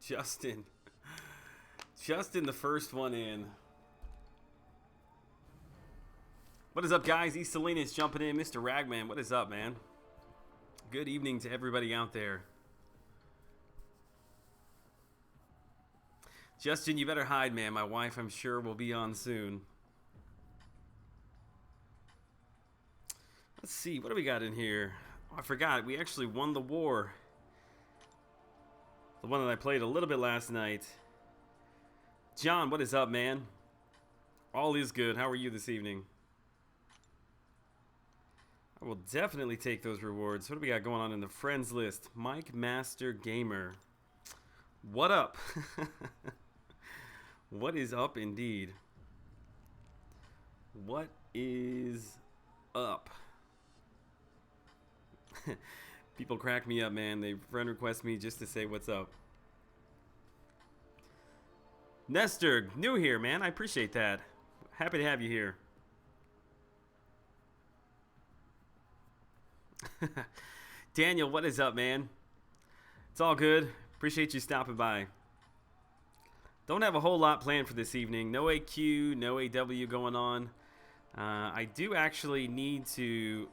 Justin. Justin, the first one in. What is up, guys? East Salinas jumping in. Mr. Ragman, what is up, man? Good evening to everybody out there. Justin, you better hide, man. My wife, I'm sure, will be on soon. Let's see. What do we got in here? Oh, I forgot. We actually won the war. The one that I played a little bit last night. John, what is up, man? All is good. How are you this evening? I will definitely take those rewards. What do we got going on in the friends list? Mike Master Gamer. What up? What is up indeed? What is up? People crack me up, man. They friend request me just to say what's up. Nestor, new here, man. I appreciate that. Happy to have you here. Daniel, what is up, man? It's all good. Appreciate you stopping by. Don't have a whole lot planned for this evening. No AQ, no AW going on. I do actually need to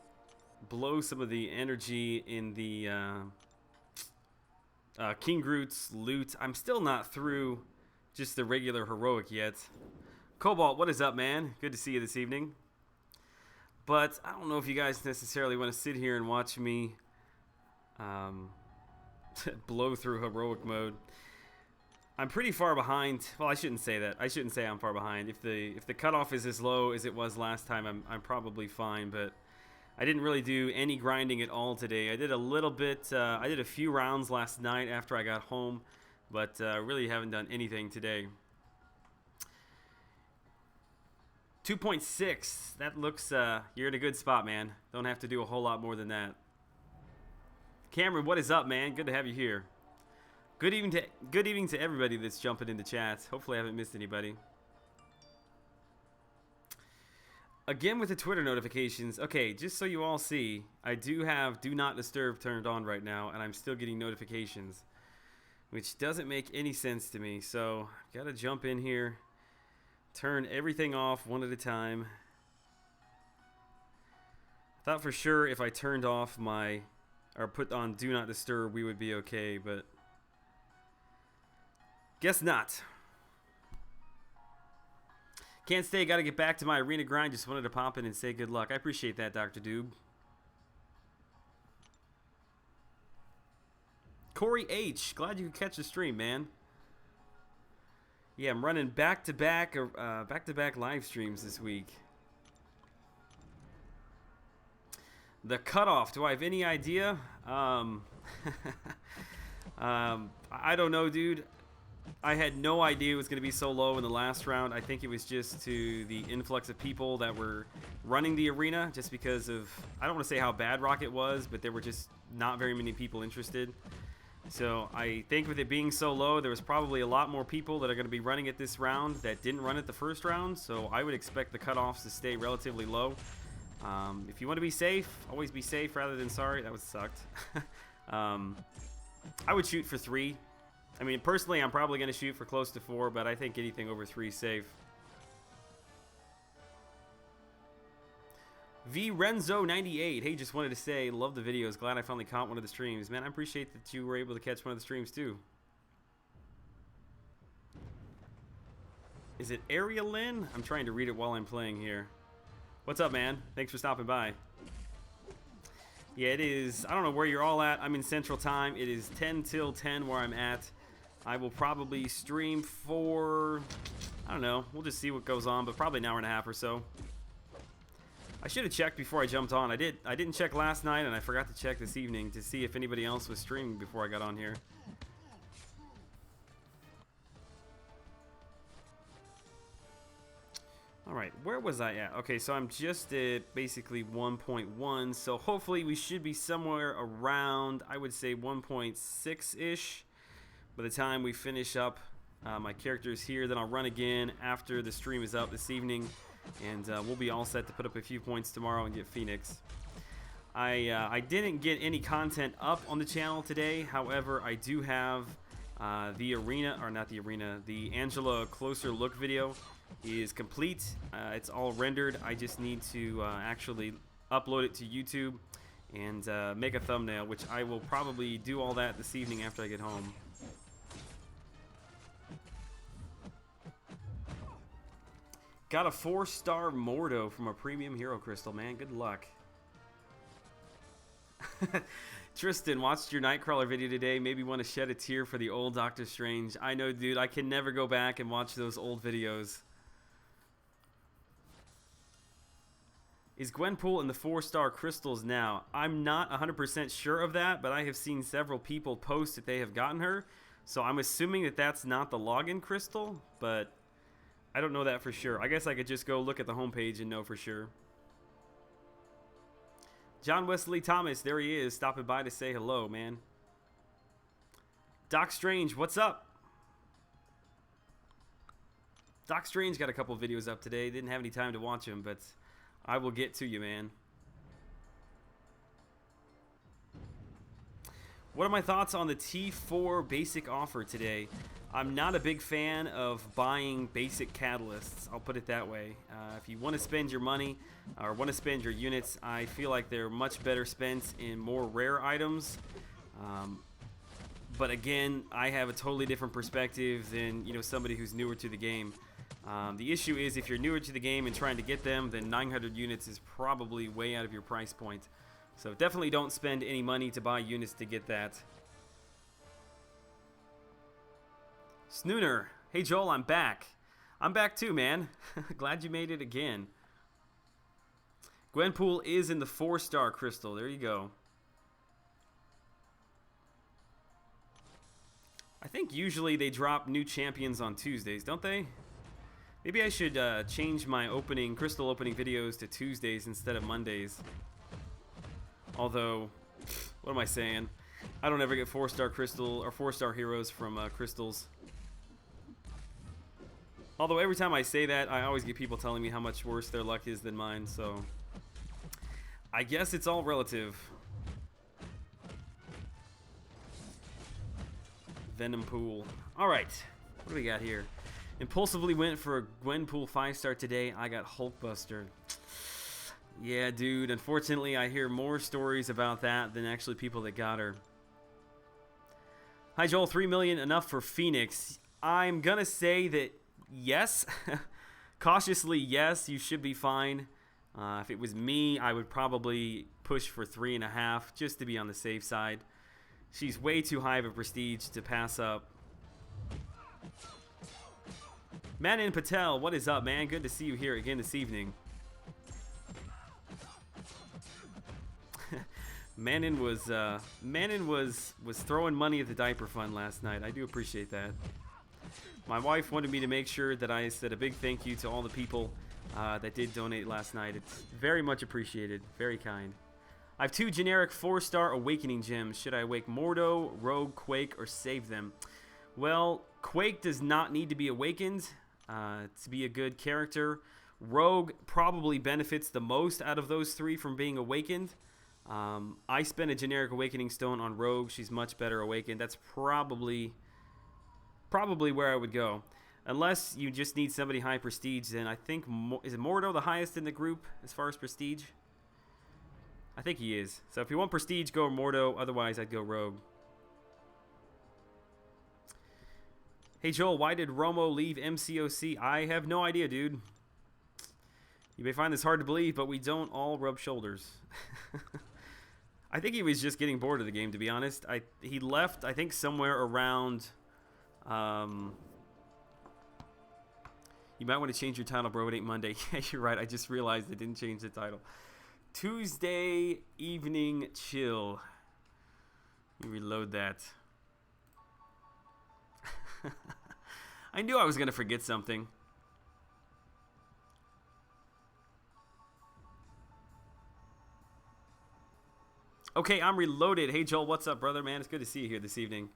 blow some of the energy in the King Groot's loot. I'm still not through just the regular heroic yet. Cobalt, what is up, man? Good to see you this evening. But I don't know if you guys necessarily want to sit here and watch me blow through heroic mode. I'm pretty far behind. Well, I shouldn't say that. I shouldn't say I'm far behind. If the cutoff is as low as it was last time, I'm probably fine. But I didn't really do any grinding at all today. I did a little bit. I did a few rounds last night after I got home, but really haven't done anything today. 2.6. That looks. You're in a good spot, man. Don't have to do a whole lot more than that. Cameron, what is up, man? Good to have you here. Good evening to everybody that's jumping into chats. Hopefully I haven't missed anybody. Again with the Twitter notifications. Okay, just so you all see, I do have Do Not Disturb turned on right now, and I'm still getting notifications, which doesn't make any sense to me. So, gotta jump in here, turn everything off one at a time. I thought for sure if I turned off my, or put on Do Not Disturb, we would be okay, but guess not. Can't stay, gotta get back to my arena grind. Just wanted to pop in and say good luck. I appreciate that, Dr. Doob. Corey H, glad you could catch the stream, man. Yeah, I'm running back-to-back live streams this week. The cutoff, do I have any idea? I don't know, dude. I had no idea it was going to be so low in the last round. I think it was just to the influx of people that were running the arena, just because of, I don't want to say how bad Rocket was, but there were just not very many people interested. So I think with it being so low, there was probably a lot more people that are going to be running it this round that didn't run it the first round. So I would expect the cutoffs to stay relatively low. If you want to be safe, always be safe rather than sorry. That was sucked. I would shoot for 3. I mean, personally, I'm probably going to shoot for close to 4, but I think anything over 3 is safe. V Renzo 98. Hey, just wanted to say, love the videos. Glad I finally caught one of the streams. Man, I appreciate that you were able to catch one of the streams, too. Is it Area Lynn? I'm trying to read it while I'm playing here. What's up, man? Thanks for stopping by. Yeah, it is. I don't know where you're all at. I'm in Central Time. It is 10 till 10 where I'm at. I will probably stream for, I don't know, we'll just see what goes on, but probably an hour and a half or so. I should have checked before I jumped on. I didn't check last night, and I forgot to check this evening to see if anybody else was streaming before I got on here. Alright, where was I at? Okay, so I'm just at basically 1.1, so hopefully we should be somewhere around, I would say 1.6-ish. By the time we finish up my characters here, then I'll run again after the stream is up this evening, and we'll be all set to put up a few points tomorrow and get Phoenix. I didn't get any content up on the channel today. However, I do have The arena, or not the arena, the Angela closer look video is complete. It's all rendered. I just need to actually upload it to YouTube and make a thumbnail, which I will probably do all that this evening after I get home. Got a 4-star Mordo from a premium hero crystal, man. Good luck. Tristan, watched your Nightcrawler video today. Maybe want to shed a tear for the old Doctor Strange. I know, dude. I can never go back and watch those old videos. Is Gwenpool in the 4-star crystals now? I'm not 100% sure of that, but I have seen several people post that they have gotten her. So I'm assuming that that's not the login crystal, but I don't know that for sure. I guess I could just go look at the homepage and know for sure. John Wesley Thomas, there he is, stopping by to say hello, man. Doc Strange, what's up? Doc Strange got a couple videos up today. Didn't have any time to watch them, but I will get to you, man. What are my thoughts on the T4 basic offer today? I'm not a big fan of buying basic catalysts. I'll put it that way. If you want to spend your money or want to spend your units, I feel like they're much better spent in more rare items. But again, I have a totally different perspective than somebody who's newer to the game. The issue is if you're newer to the game and trying to get them, then 900 units is probably way out of your price point. So definitely don't spend any money to buy units to get that. Snooner, hey Joel, I'm back. I'm back too, man. Glad you made it again. Gwenpool is in the 4-star crystal. There you go. I think usually they drop new champions on Tuesdays, don't they? Maybe I should change my crystal opening videos to Tuesdays instead of Mondays. Although, what am I saying? I don't ever get 4-star crystal or 4-star heroes from crystals. Although every time I say that, I always get people telling me how much worse their luck is than mine, so I guess it's all relative. Venom Pool. Alright, what do we got here? Impulsively went for a Gwenpool 5-star today. I got Hulkbuster. Yeah, dude, unfortunately I hear more stories about that than actually people that got her. Hi Joel, 3 million enough for Phoenix? I'm gonna say that yes. Cautiously, yes, you should be fine. If it was me, I would probably push for 3.5 just to be on the safe side. She's way too high of a prestige to pass up. Manin Patel, what is up, man? Good to see you here again this evening. Manin was throwing money at the diaper fund last night. I do appreciate that. My wife wanted me to make sure that I said a big thank you to all the people that did donate last night. It's very much appreciated. Very kind. I have 2 generic 4-star Awakening gems. Should I awake Mordo, Rogue, Quake, or save them? Well, Quake does not need to be awakened to be a good character. Rogue probably benefits the most out of those 3 from being awakened. I spent a generic Awakening Stone on Rogue. She's much better awakened. That's probably where I would go. Unless you just need somebody high prestige, then I think, is it Mordo the highest in the group as far as prestige? I think he is. So if you want prestige, go Mordo. Otherwise, I'd go Rogue. Hey Joel, why did Romo leave MCOC? I have no idea, dude. You may find this hard to believe, but we don't all rub shoulders. I think he was just getting bored of the game, to be honest. He left, I think, somewhere around... you might want to change your title, bro. It ain't Monday. Yeah, you're right. I just realized I didn't change the title. Tuesday evening chill. You reload that. I knew I was going to forget something. Okay, I'm reloaded. Hey, Joel, what's up, brother, man? It's good to see you here this evening.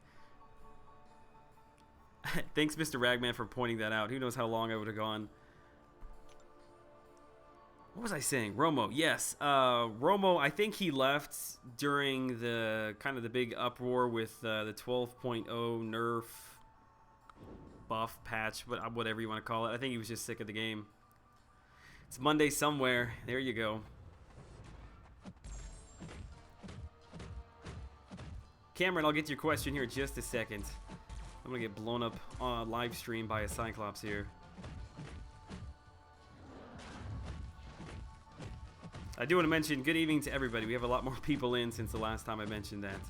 Thanks, Mr. Ragman, for pointing that out. Who knows how long I would have gone. What was I saying? Romo, yes. Romo, I think he left during the kind of the big uproar with the 12.0 nerf buff patch, whatever you want to call it. I think he was just sick of the game. It's Monday somewhere. There you go. Cameron, I'll get to your question here in just a second. I'm going to get blown up on live stream by a Cyclops here. I do want to mention good evening to everybody. We have a lot more people in since the last time I mentioned that.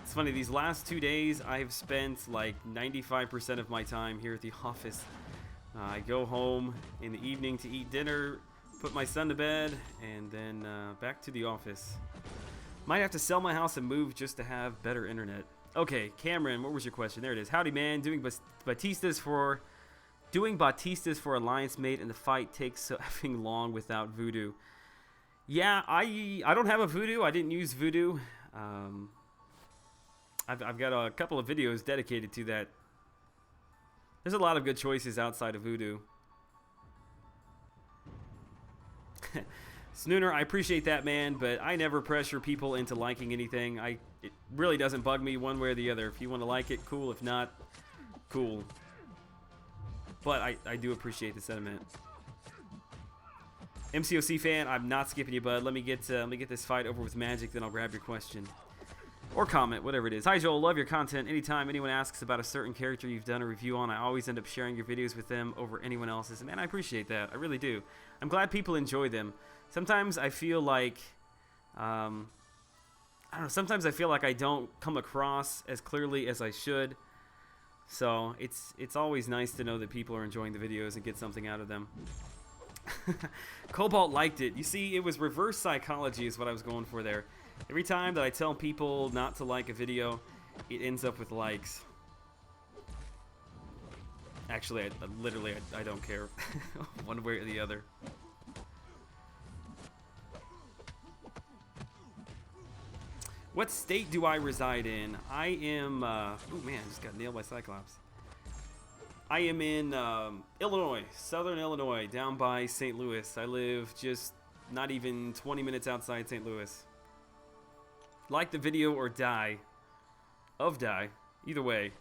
It's funny, these last 2 days I've spent like 95% of my time here at the office. I go home in the evening to eat dinner, put my son to bed, and then back to the office. Might have to sell my house and move just to have better internet. Okay, Cameron, what was your question? There it is. Howdy, man. Doing Batistas for Alliance Mate, and the fight takes so effing long without Voodoo. Yeah, I don't have a Voodoo. I didn't use Voodoo. I've got a couple of videos dedicated to that. There's a lot of good choices outside of Voodoo. Snooner, I appreciate that, man, but I never pressure people into liking anything. It really doesn't bug me one way or the other. If you want to like it, cool. If not, cool. But I do appreciate the sentiment. MCOC fan, I'm not skipping you, bud. Let me get this fight over with Magic, then I'll grab your question. Or comment, whatever it is. Hi, Joel. Love your content. Anytime anyone asks about a certain character you've done a review on, I always end up sharing your videos with them over anyone else's. And man, I appreciate that. I really do. I'm glad people enjoy them. Sometimes I feel like, I don't know, sometimes I feel like I don't come across as clearly as I should. So it's always nice to know that people are enjoying the videos and get something out of them. Cobalt liked it. You see, it was reverse psychology is what I was going for there. Every time that I tell people not to like a video, it ends up with likes. Actually, I don't care one way or the other. What state do I reside in? I am, oh man, I just got nailed by Cyclops. I am in Illinois, Southern Illinois, down by St. Louis. I live just not even 20 minutes outside St. Louis. Like the video or die. Either way.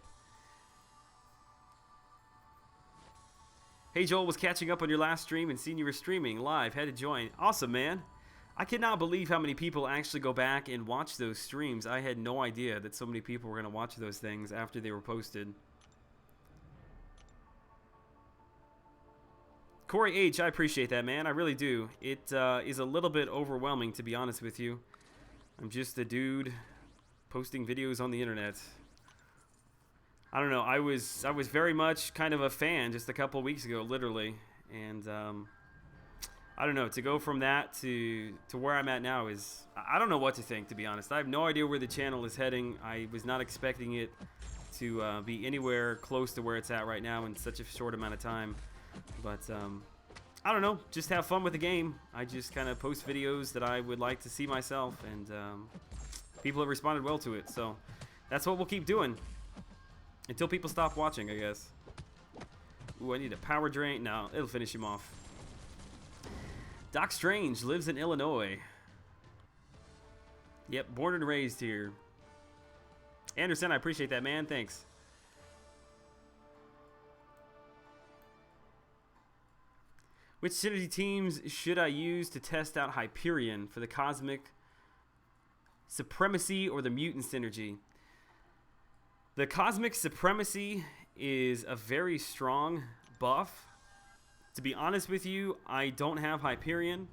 Hey Joel, was catching up on your last stream and seen you were streaming live. Had to join. Awesome, man. I cannot believe how many people actually go back and watch those streams. I had no idea that so many people were going to watch those things after they were posted. Corey H, I appreciate that, man. I really do. It is a little bit overwhelming, to be honest with you. I'm just a dude posting videos on the internet. I don't know. I was very much kind of a fan just a couple weeks ago, literally, and I don't know. To go from that to where I'm at now is, I don't know what to think, to be honest. I have no idea where the channel is heading. I was not expecting it to be anywhere close to where it's at right now in such a short amount of time. But I don't know. Just have fun with the game. I just kind of post videos that I would like to see myself, and people have responded well to it. So that's what we'll keep doing until people stop watching, I guess. Ooh, I need a power drain. No, it'll finish him off. Doc Strange lives in Illinois. Yep, born and raised here. Anderson, I appreciate that, man. Thanks. Which synergy teams should I use to test out Hyperion for the Cosmic Supremacy or the Mutant synergy? The Cosmic Supremacy is a very strong buff. To be honest with you, I don't have Hyperion,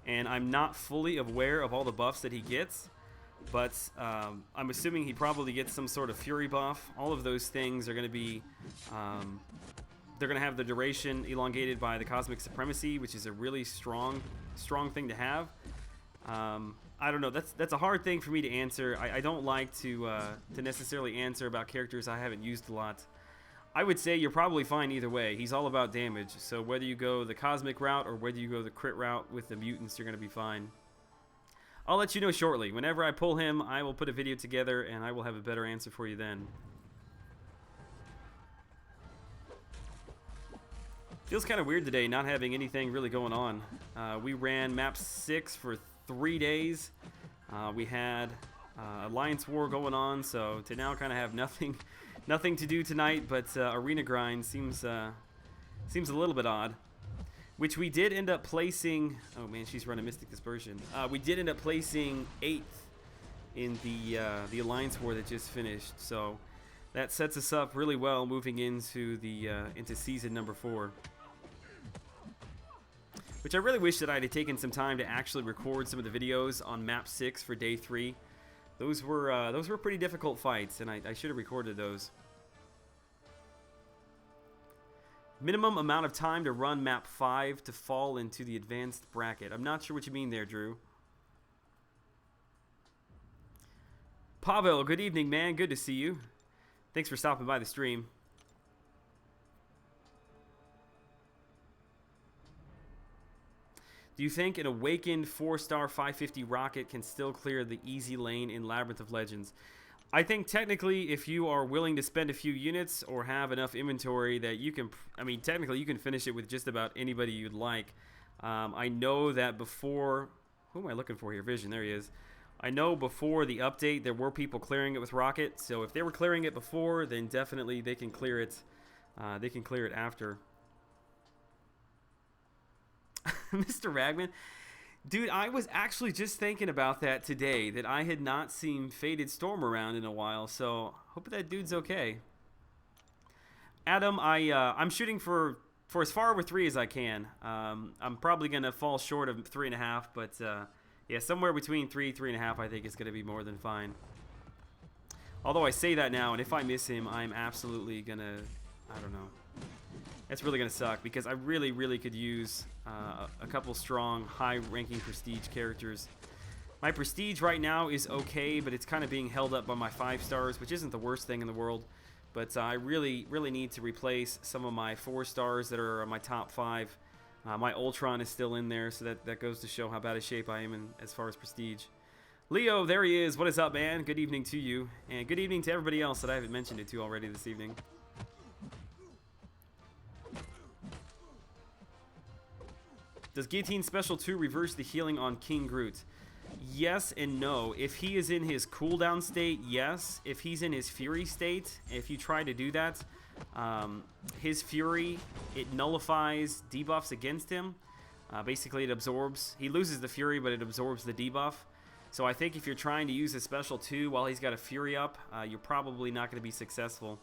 and I'm not fully aware of all the buffs that he gets, but I'm assuming he probably gets some sort of Fury buff. All of those things are going to be, they're going to have the duration elongated by the Cosmic Supremacy, which is a really strong thing to have. I don't know. That's a hard thing for me to answer. I don't like to necessarily answer about characters I haven't used a lot. I would say you're probably fine either way. He's all about damage. So whether you go the Cosmic route or whether you go the crit route with the mutants, you're going to be fine. I'll let you know shortly. Whenever I pull him, I will put a video together and I will have a better answer for you then. Feels kind of weird today not having anything really going on. We ran map 6 for 3 days. We had Alliance War going on, so to now kind of have nothing to do tonight, but arena grind seems a little bit odd. Which we did end up placing. Oh man, she's running Mystic Dispersion. We did end up placing 8th in the Alliance War that just finished, so that sets us up really well moving into season number 4. Which I really wish that I had taken some time to actually record some of the videos on map 6 for day 3. Those were pretty difficult fights, and I should have recorded those. Minimum amount of time to run map 5 to fall into the advanced bracket. I'm not sure what you mean there, Drew. Pavel, good evening, man. Good to see you. Thanks for stopping by the stream. Do you think an awakened 4-star 550 rocket can still clear the easy lane in Labyrinth of Legends? I think technically if you are willing to spend a few units or have enough inventory that you can, I mean technically you can finish it with just about anybody you'd like. I know that before, who am I looking for here? Vision, there he is. I know before the update there were people clearing it with Rocket, so if they were clearing it before, then definitely they can clear it. They can clear it after. Mr. Ragman, dude, I was actually just thinking about that today, that I had not seen Faded Storm around in a while, so hope that dude's okay. Adam, I'm shooting for as far over 3 as I can. I'm probably going to fall short of 3.5, but yeah, somewhere between 3.5 I think is going to be more than fine. Although I say that now, and if I miss him, I'm absolutely going to, I don't know. That's really going to suck because I really could use a couple strong, high-ranking prestige characters. My prestige right now is okay, but it's kind of being held up by my 5 stars, which isn't the worst thing in the world. But I really need to replace some of my 4 stars that are my top 5. My Ultron is still in there, so that goes to show how bad a shape I am in as far as prestige. Leo, there he is. What is up, man? Good evening to you, and good evening to everybody else that I haven't mentioned it to already this evening. Does Guillotine Special 2 reverse the healing on King Groot? Yes and no. If he is in his cooldown state, yes. If he's in his Fury state, if you try to do that, his Fury, it nullifies debuffs against him. Basically, it absorbs. He loses the Fury, but it absorbs the debuff. So I think if you're trying to use a Special 2 while he's got a Fury up, you're probably not going to be successful.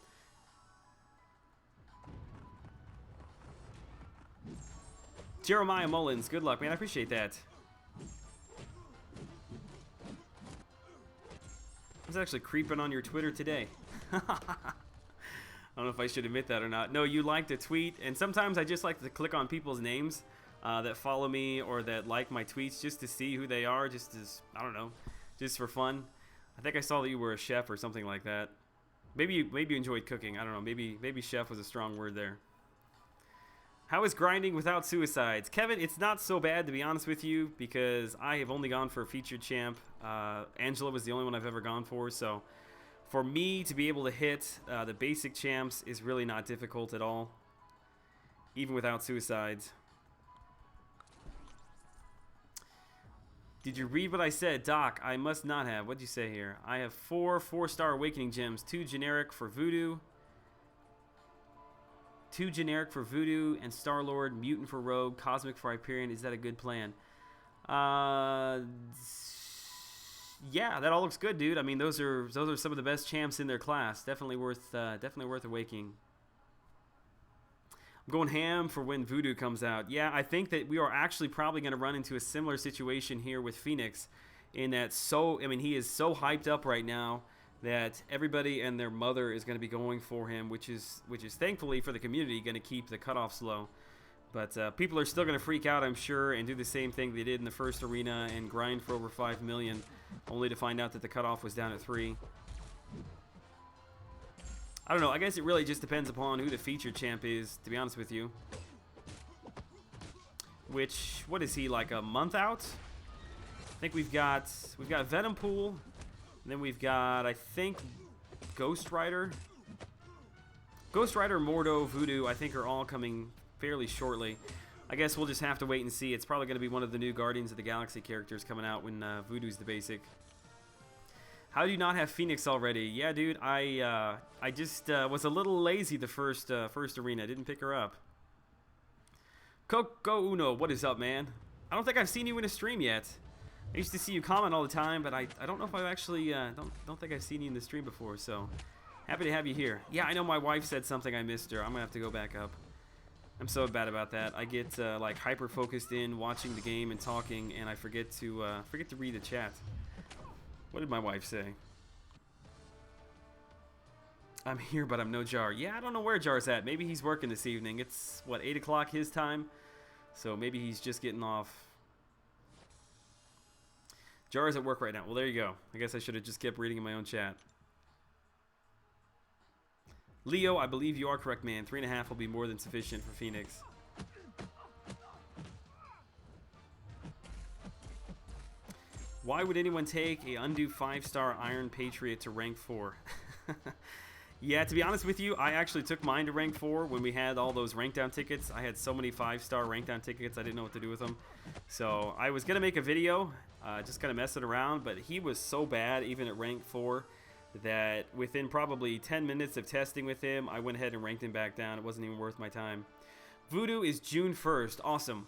Jeremiah Mullins, good luck, man. I appreciate that. I was actually creeping on your Twitter today. I don't know if I should admit that or not. No, you like to tweet, and sometimes I just like to click on people's names that follow me or that like my tweets just to see who they are, just as, I don't know, just for fun. I think I saw that you were a chef or something like that. Maybe you enjoyed cooking. I don't know. Maybe chef was a strong word there. How is grinding without suicides? Kevin, it's not so bad, to be honest with you, because I have only gone for a featured champ. Angela was the only one I've ever gone for, so for me to be able to hit the basic champs is really not difficult at all, even without suicides. Did you read what I said? Doc, I must not have. What'd you say here? I have 4 4-star Awakening Gems, 2 generic for Voodoo, 2 generic for Voodoo, and Star-Lord, Mutant for Rogue, Cosmic for Hyperion. Is that a good plan? Yeah, that all looks good, dude. I mean, those are some of the best champs in their class. Definitely worth awakening. I'm going ham for when Voodoo comes out. Yeah, I think that we are actually probably going to run into a similar situation here with Phoenix, in that he is so hyped up right now that everybody and their mother is going to be going for him, which is thankfully for the community going to keep the cutoffs low. But people are still going to freak out, I'm sure, and do the same thing they did in the first arena and grind for over 5 million, only to find out that the cutoff was down at 3. I don't know. I guess it really just depends upon who the featured champ is, to be honest with you. Which, what is he, like a month out? I think we've got Venom Pool. And then we've got, I think, Ghost Rider. Ghost Rider, Mordo, Voodoo, I think are all coming fairly shortly. I guess we'll just have to wait and see. It's probably going to be one of the new Guardians of the Galaxy characters coming out when Voodoo's the basic. How do you not have Phoenix already? Yeah, dude, I just was a little lazy the first arena. Didn't pick her up. Coco Uno, what is up, man? I don't think I've seen you in a stream yet. I used to see you comment all the time, but I don't know if I've actually don't think I've seen you in the stream before. So happy to have you here. Yeah, I know my wife said something. I missed her. I'm gonna have to go back up. I'm so bad about that. I get like hyper focused in watching the game and talking, and I forget to read the chat. What did my wife say? I'm here, but I'm no Jar. Yeah, I don't know where Jar's at. Maybe he's working this evening. It's what, 8 o'clock his time, so maybe he's just getting off. Jar's at work right now. Well, there you go. I guess I should have just kept reading in my own chat. Leo, I believe you are correct, man. 3.5 will be more than sufficient for Phoenix. Why would anyone take a undue 5-star Iron Patriot to rank 4? Yeah, to be honest with you, I actually took mine to rank 4 when we had all those rank down tickets. I had so many 5-star rank down tickets, I didn't know what to do with them. So I was going to make a video, just kind of messing around, but he was so bad, even at rank 4, that within probably 10 minutes of testing with him, I went ahead and ranked him back down. It wasn't even worth my time. Voodoo is June 1st. Awesome.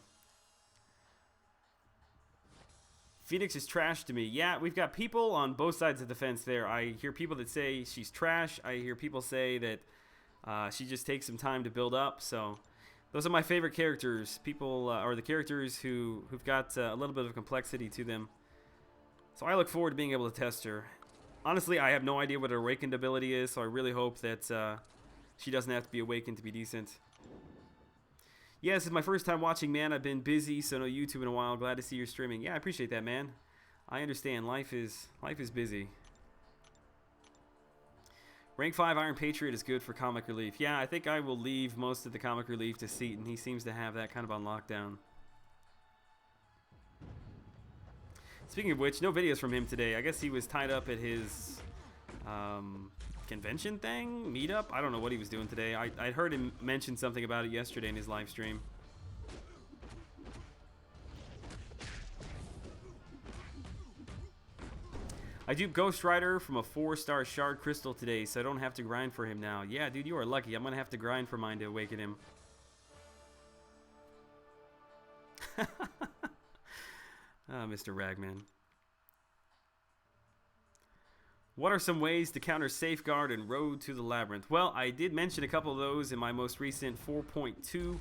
Phoenix is trash to me. Yeah, we've got people on both sides of the fence there. I hear people that say she's trash. I hear people say that she just takes some time to build up. So those are my favorite characters. People are the characters who've got a little bit of complexity to them. So I look forward to being able to test her. Honestly, I have no idea what her awakened ability is, so I really hope that she doesn't have to be awakened to be decent. Yeah, this is my first time watching, man. I've been busy, so no YouTube in a while. Glad to see you're streaming. Yeah, I appreciate that, man. I understand. Life is busy. Rank 5 Iron Patriot is good for comic relief. Yeah, I think I will leave most of the comic relief to Seaton. He seems to have that kind of on lockdown. Speaking of which, no videos from him today. I guess he was tied up at his convention thing, meetup. I don't know what he was doing today. I heard him mention something about it yesterday in his live stream. I duped Ghost Rider from a 4-star shard crystal today, so I don't have to grind for him now. Yeah, dude, you are lucky. I'm gonna have to grind for mine to awaken him. Mr. Ragman. What are some ways to counter Safeguard and Road to the Labyrinth? Well, I did mention a couple of those in my most recent 4.2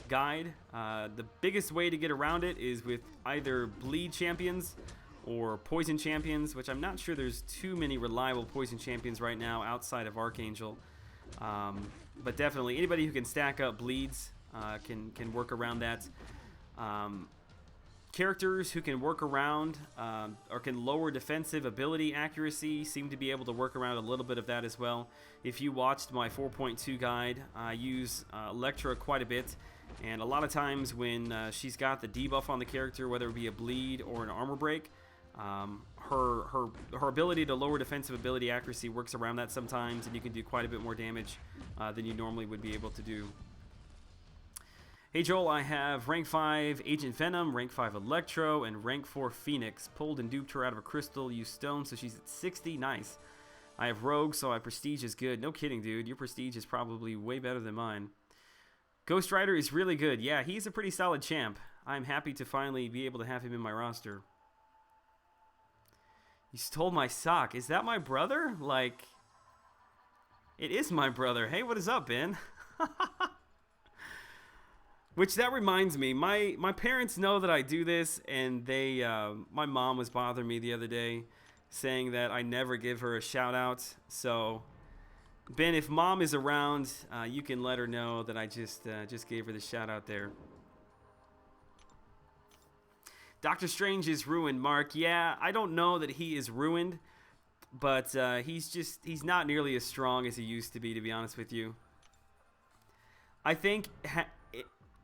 guide. The biggest way to get around it is with either Bleed champions or Poison champions, which I'm not sure there's too many reliable Poison champions right now outside of Archangel. But definitely anybody who can stack up Bleeds can work around that. Characters who can work around or can lower defensive ability accuracy seem to be able to work around a little bit of that as well. If you watched my 4.2 guide, I use Elektra quite a bit, and a lot of times when she's got the debuff on the character, whether it be a bleed or an armor break, her ability to lower defensive ability accuracy works around that sometimes, and you can do quite a bit more damage than you normally would be able to do. Hey Joel, I have rank 5 Agent Venom, rank 5 Electro, and rank 4 Phoenix. Pulled and duped her out of a crystal, used stone, so she's at 60. Nice. I have Rogue, so my prestige is good. No kidding, dude. Your prestige is probably way better than mine. Ghost Rider is really good. Yeah, he's a pretty solid champ. I'm happy to finally be able to have him in my roster. You stole my sock. Is that my brother? Like, it is my brother. Hey, what is up, Ben? Which, that reminds me, my parents know that I do this, and they, my mom was bothering me the other day, saying that I never give her a shout out. So, Ben, if mom is around, you can let her know that I just gave her the shout out there. Doctor Strange is ruined, Mark. Yeah, I don't know that he is ruined, but he's not nearly as strong as he used to be honest with you. I think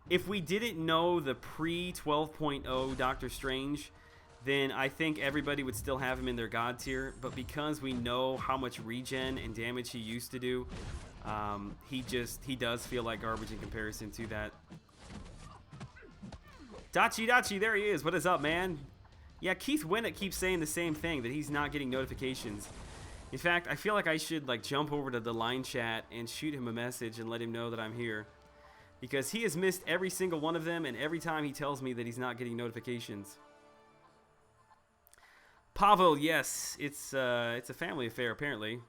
if we didn't know the pre-12.0 Doctor Strange, then I think everybody would still have him in their God tier. But because we know how much regen and damage he used to do, He does feel like garbage in comparison to that. Dachi, there he is. What is up, man? Yeah, Keith Winnett keeps saying the same thing, that he's not getting notifications. In fact, I feel like I should like jump over to the line chat and shoot him a message and let him know that I'm here. Because he has missed every single one of them, and every time he tells me that he's not getting notifications. Pavel, yes, it's a family affair apparently.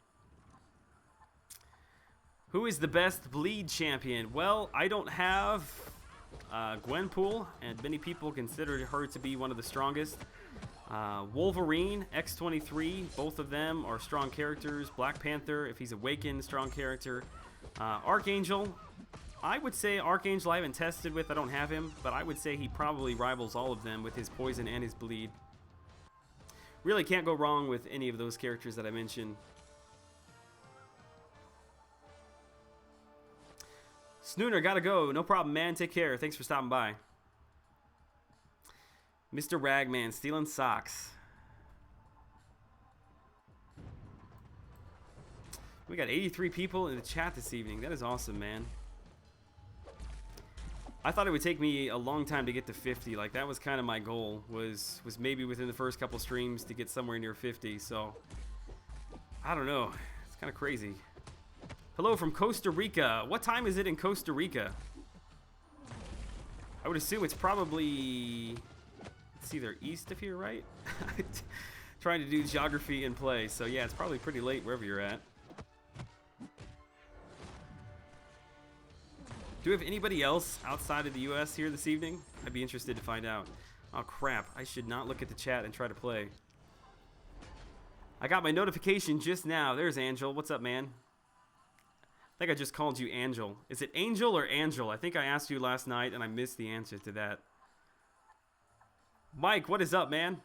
Who is the best bleed champion? Well, I don't have Gwenpool, and many people consider her to be one of the strongest. Wolverine, X-23, both of them are strong characters. Black Panther, if he's awakened, strong character. Archangel, I would say Archangel I haven't tested with, I don't have him, but I would say he probably rivals all of them with his poison and his bleed. Really can't go wrong with any of those characters that I mentioned. Snooner, gotta go. No problem, man. Take care. Thanks for stopping by. Mr. Ragman, stealing socks. We got 83 people in the chat this evening. That is awesome, man. I thought it would take me a long time to get to 50. Like, that was kind of my goal, was maybe within the first couple streams to get somewhere near 50. So, I don't know. It's kind of crazy. Hello from Costa Rica. What time is it in Costa Rica? I would assume it's probably... It's either east of here, right? Trying to do geography in play. So, yeah, it's probably pretty late wherever you're at. Do we have anybody else outside of the U.S. here this evening? I'd be interested to find out. Oh, crap. I should not look at the chat and try to play. I got my notification just now. There's Angel. What's up, man? I think I just called you Angel. Is it Angel or Angel? I think I asked you last night and I missed the answer to that. Mike, what is up, man?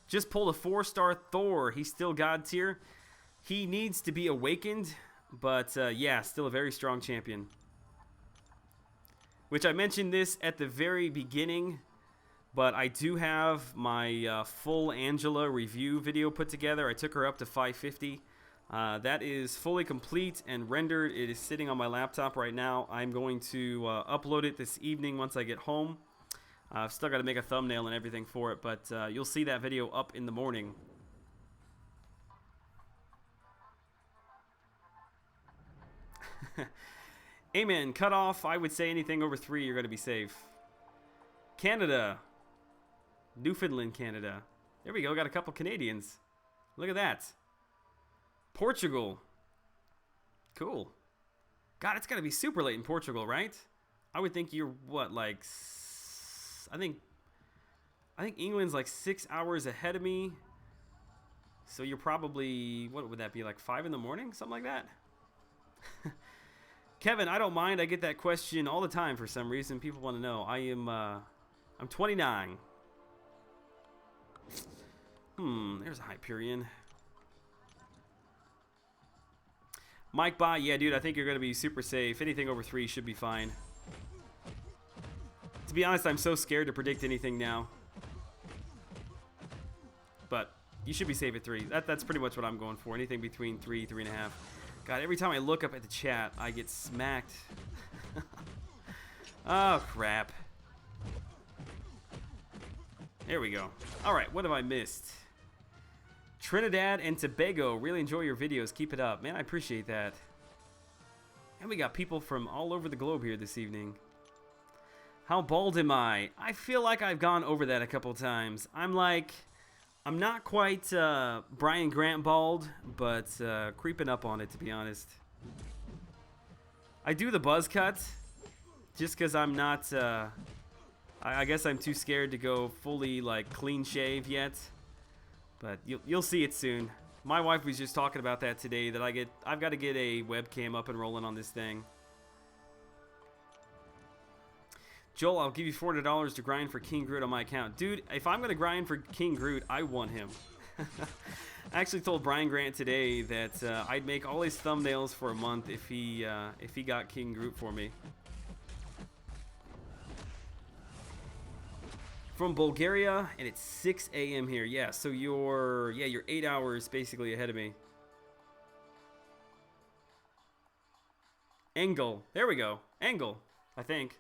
Just pulled a 4-star Thor. He's still God tier. He needs to be awakened, but yeah, still a very strong champion. Which I mentioned this at the very beginning, but I do have my full Angela review video put together. I took her up to 550. That is fully complete and rendered. It is sitting on my laptop right now. I'm going to upload it this evening once I get home. I've still got to make a thumbnail and everything for it, but you'll see that video up in the morning. Amen. Cut off. I would say anything over 3, you're going to be safe. Canada. Newfoundland, Canada. There we go. Got a couple Canadians. Look at that. Portugal. Cool. God, it's got to be super late in Portugal, right? I would think you're, what, like... I think England's like 6 hours ahead of me. So you're probably... What would that be, like 5 in the morning? Something like that? Kevin, I don't mind. I get that question all the time for some reason. People want to know. I'm 29. There's a Hyperion. Mike Bot, yeah, dude, I think you're going to be super safe. Anything over 3 should be fine. To be honest, I'm so scared to predict anything now. But you should be safe at 3. That's pretty much what I'm going for. Anything between 3, 3.5. God, every time I look up at the chat, I get smacked. Oh, crap. There we go. All right, what have I missed? Trinidad and Tobago. Really enjoy your videos. Keep it up. Man, I appreciate that. And we got people from all over the globe here this evening. How bald am I? I feel like I've gone over that a couple times. I'm not quite Brian Grant bald, but creeping up on it, to be honest. I do the buzz cut just because I'm not... I guess I'm too scared to go fully like clean shave yet. But you'll see it soon. My wife was just talking about that today, that I've got to get a webcam up and rolling on this thing. Joel, I'll give you $400 to grind for King Groot on my account. Dude, if I'm going to grind for King Groot, I want him. I actually told Brian Grant today that I'd make all his thumbnails for a month if he got King Groot for me. From Bulgaria, and it's 6 a.m. here. Yeah, so you're 8 hours basically ahead of me. Engel. There we go. Engel, I think.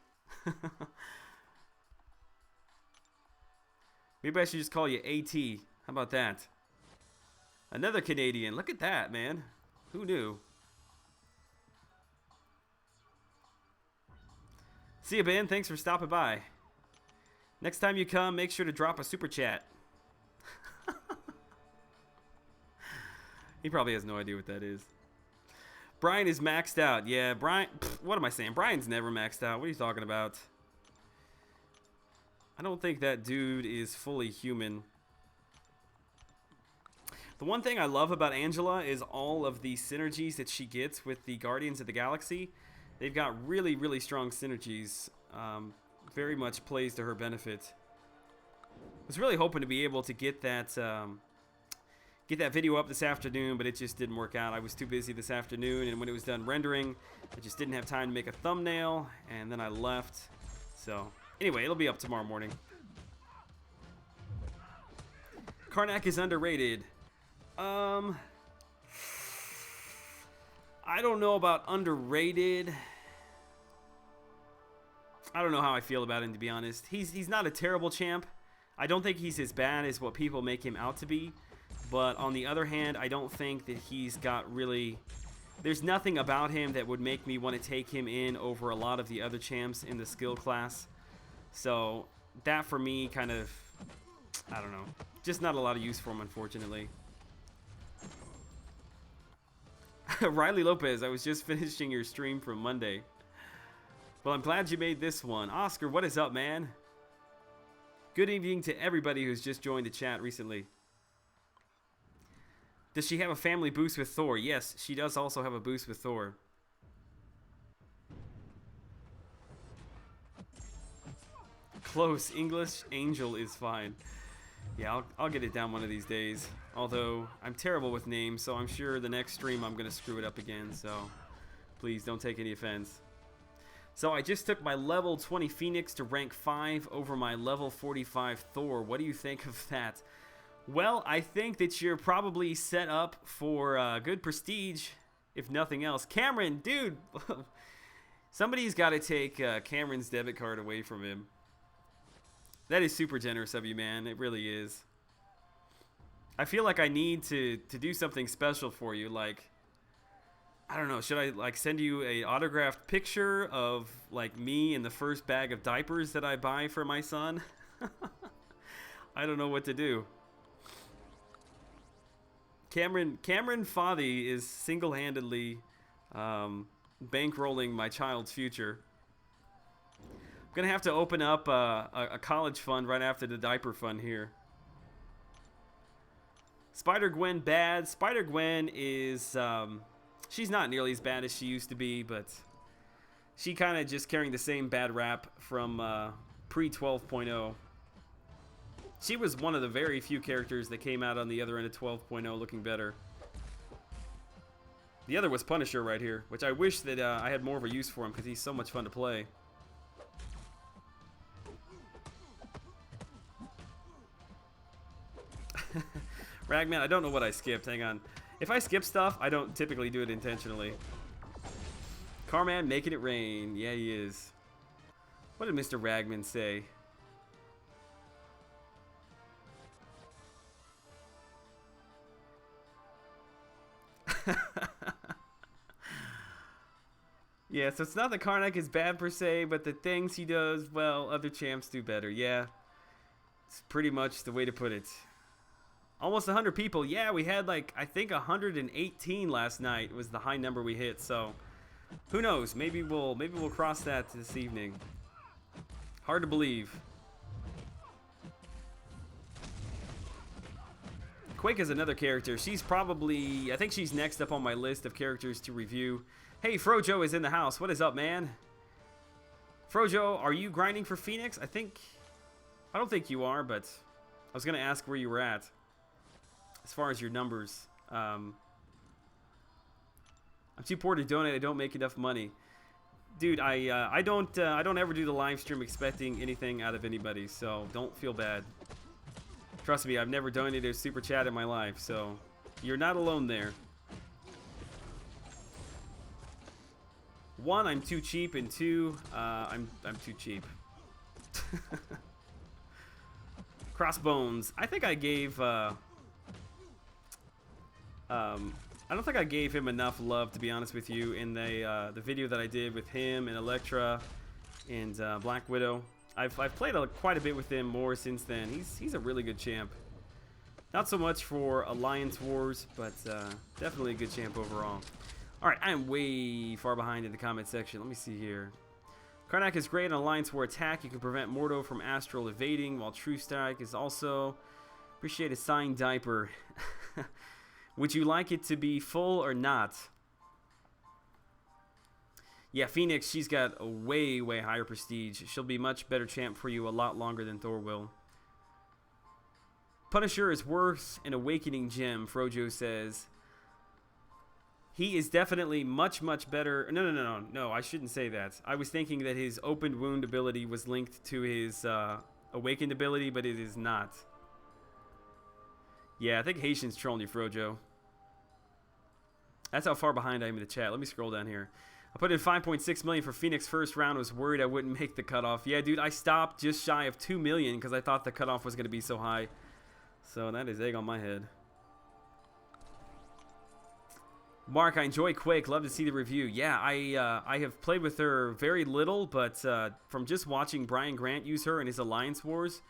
Maybe I should just call you AT. How about that? Another Canadian. Look at that, man. Who knew? See you, Ben. Thanks for stopping by. Next time you come, make sure to drop a super chat. He probably has no idea what that is. Brian is maxed out. Yeah, Brian. What am I saying? Brian's never maxed out. What are you talking about? I don't think that dude is fully human. The one thing I love about Angela is all of the synergies that she gets with the Guardians of the Galaxy. They've got really, really strong synergies. Very much plays to her benefit. I was really hoping to be able to get that video up this afternoon, but it just didn't work out. I was too busy this afternoon, and when it was done rendering, I just didn't have time to make a thumbnail, and then I left. So, anyway, it'll be up tomorrow morning. Karnak is underrated. I don't know about underrated. I don't know how I feel about him, to be honest. He's not a terrible champ. I don't think he's as bad as what people make him out to be. But on the other hand, I don't think that he's got really... There's nothing about him that would make me want to take him in over a lot of the other champs in the skill class. So that for me kind of... I don't know. Just not a lot of use for him, unfortunately. Riley Lopez, I was just finishing your stream from Monday. Well, I'm glad you made this one. Oscar, what is up, man? Good evening to everybody who's just joined the chat recently. Does she have a family boost with Thor? Yes, she does also have a boost with Thor. Close. English Angel is fine. Yeah, I'll get it down one of these days. Although, I'm terrible with names, so I'm sure the next stream I'm going to screw it up again. So, please don't take any offense. So, I just took my level 20 Phoenix to rank 5 over my level 45 Thor. What do you think of that? Well, I think that you're probably set up for good prestige, if nothing else. Cameron, dude! Somebody's got to take Cameron's debit card away from him. That is super generous of you, man. It really is. I feel like I need to do something special for you. Like, I don't know. Should I like send you a autographed picture of like me and the first bag of diapers that I buy for my son? I don't know what to do. Cameron Foddy is single-handedly bankrolling my child's future. I'm going to have to open up a college fund right after the diaper fund here. Spider-Gwen bad. Spider-Gwen is... she's not nearly as bad as she used to be, but she kind of just carrying the same bad rap from pre-12.0. She was one of the very few characters that came out on the other end of 12.0 looking better. The other was Punisher right here, which I wish that I had more of a use for him because he's so much fun to play. Ragman, I don't know what I skipped. Hang on. If I skip stuff, I don't typically do it intentionally. Carman making it rain. Yeah, he is. What did Mr. Ragman say? Yeah, so it's not that Karnak is bad per se, but the things he does, well, other champs do better. Yeah, it's pretty much the way to put it. Almost 100 people. Yeah, we had like, I think 118 last night was the high number we hit. So, who knows? Maybe we'll cross that this evening. Hard to believe. Quake is another character. She's probably, I think she's next up on my list of characters to review. Hey, Frojo is in the house. What is up, man? Frojo, are you grinding for Phoenix? I don't think you are, but I was going to ask where you were at as far as your numbers. I'm too poor to donate. I don't make enough money. Dude, I don't ever do the live stream expecting anything out of anybody, so don't feel bad. Trust me, I've never donated a super chat in my life, so you're not alone there. one, I'm too cheap, and two, I'm too cheap. Crossbones. I think I gave. I don't think I gave him enough love, to be honest with you, in the video that I did with him and Electra and Black Widow. I've played quite a bit with him more since then. He's a really good champ. Not so much for Alliance Wars, but definitely a good champ overall. All right, I am way far behind in the comment section. Let me see here. Karnak is great in Alliance War attack. You can prevent Mordo from astral evading, while True Strike is also... Appreciate a signed diaper. Would you like it to be full or not? Yeah, Phoenix, she's got a way, way higher prestige. She'll be much better champ for you a lot longer than Thor will. Punisher is worth an awakening gem, Frojo says. He is definitely much, much better. No, I shouldn't say that. I was thinking that his opened wound ability was linked to his awakened ability, but it is not. Yeah, I think Haitian's trolling you, Frojo. That's how far behind I am in the chat. Let me scroll down here. I put in 5.6 million for Phoenix first round. Was worried I wouldn't make the cutoff. Yeah, dude, I stopped just shy of 2 million because I thought the cutoff was going to be so high. So that is egg on my head. Mark, I enjoy Quake. Love to see the review. Yeah, I have played with her very little, but from just watching Brian Grant use her in his Alliance Wars,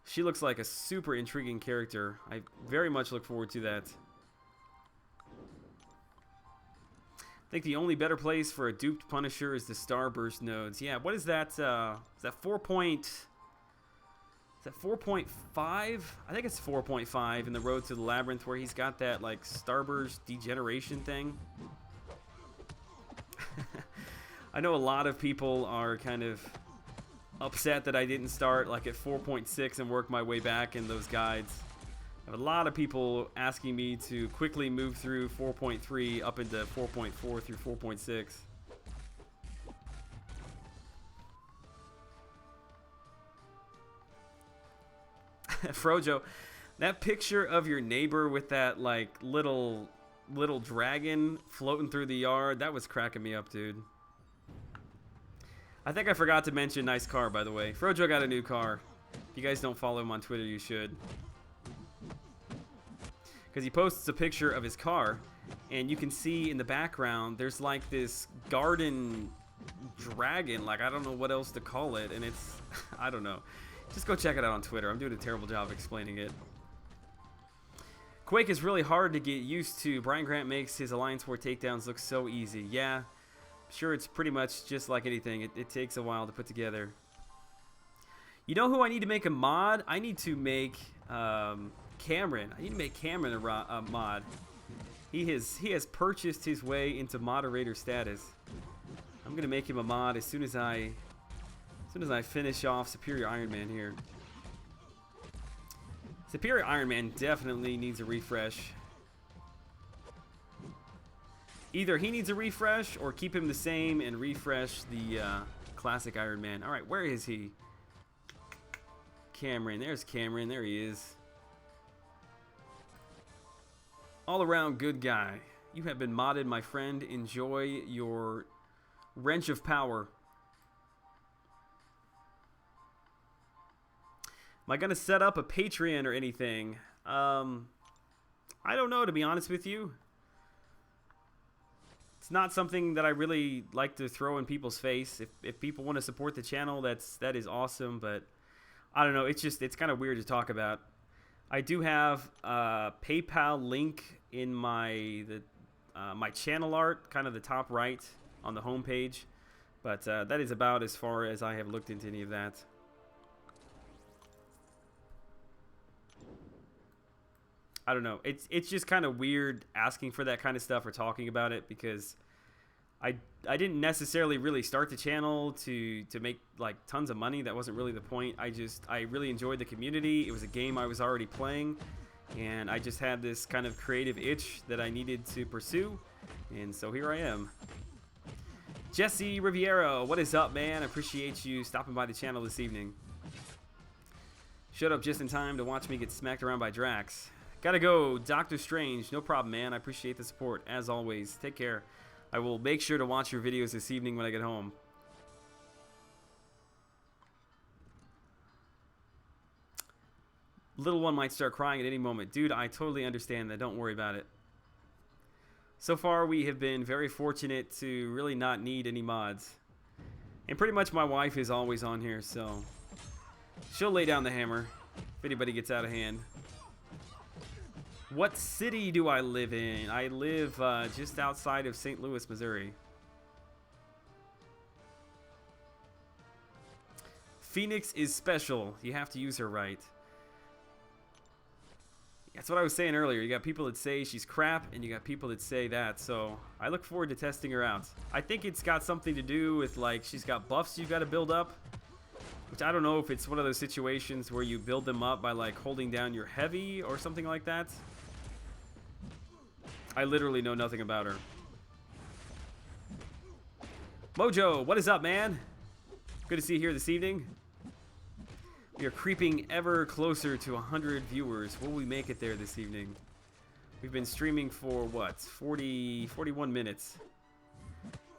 she looks like a super intriguing character. I very much look forward to that. I think the only better place for a duped Punisher is the Starburst nodes. Yeah, what is that? Is that 4.5? I think it's 4.5 in the Road to the Labyrinth, where he's got that like Starburst degeneration thing. I know a lot of people are kind of upset that I didn't start like at 4.6 and work my way back in those guides. I have a lot of people asking me to quickly move through 4.3 up into 4.4 through 4.6. Frojo, that picture of your neighbor with that like little dragon floating through the yard, that was cracking me up, dude. I think I forgot to mention nice car, by the way. Frojo got a new car. If you guys don't follow him on Twitter, you should. Because he posts a picture of his car, and you can see in the background there's like this garden dragon, like I don't know what else to call it, and it's I don't know. Just go check it out on Twitter. I'm doing a terrible job explaining it. Quake is really hard to get used to. Brian Grant makes his Alliance War takedowns look so easy. Yeah, sure, it's pretty much just like anything. It takes a while to put together. You know who I need to make a mod? I need to make Cameron. I need to make Cameron a mod. He has purchased his way into moderator status. I'm gonna make him a mod as soon as I finish off Superior Iron Man here. Superior Iron Man definitely needs a refresh. Either he needs a refresh or keep him the same and refresh the classic Iron Man. All right, where is he? Cameron. There's Cameron. There he is. All around good guy. You have been modded, my friend. Enjoy your wrench of power. Am I going to set up a Patreon or anything? I don't know, to be honest with you. It's not something that I really like to throw in people's face. If people want to support the channel, that is awesome, but I don't know. It's kind of weird to talk about. I do have a PayPal link in my channel art, kind of the top right on the homepage, but that is about as far as I have looked into any of that. I don't know. It's just kind of weird asking for that kind of stuff or talking about it, because I didn't necessarily really start the channel to make like tons of money. That wasn't really the point. I really enjoyed the community. It was a game I was already playing, and I just had this kind of creative itch that I needed to pursue, and so here I am. Jesse Riviero, what is up, man? I appreciate you stopping by the channel this evening. Showed up just in time to watch me get smacked around by Drax. Gotta go, Doctor Strange. No problem, man. I appreciate the support, as always. Take care. I will make sure to watch your videos this evening when I get home. Little one might start crying at any moment. Dude, I totally understand that. Don't worry about it. So far, we have been very fortunate to really not need any mods. And pretty much my wife is always on here, so she'll lay down the hammer if anybody gets out of hand. What city do I live in? I live just outside of St. Louis, Missouri. Phoenix is special. You have to use her right. That's what I was saying earlier. You got people that say she's crap, and you got people that say that. So I look forward to testing her out. I think it's got something to do with, like, she's got buffs you got to build up. Which I don't know if it's one of those situations where you build them up by, like, holding down your heavy or something like that. I literally know nothing about her. Mojo, what is up, man? Good to see you here this evening. We are creeping ever closer to 100 viewers. Will we make it there this evening? We've been streaming for, what, 41 minutes.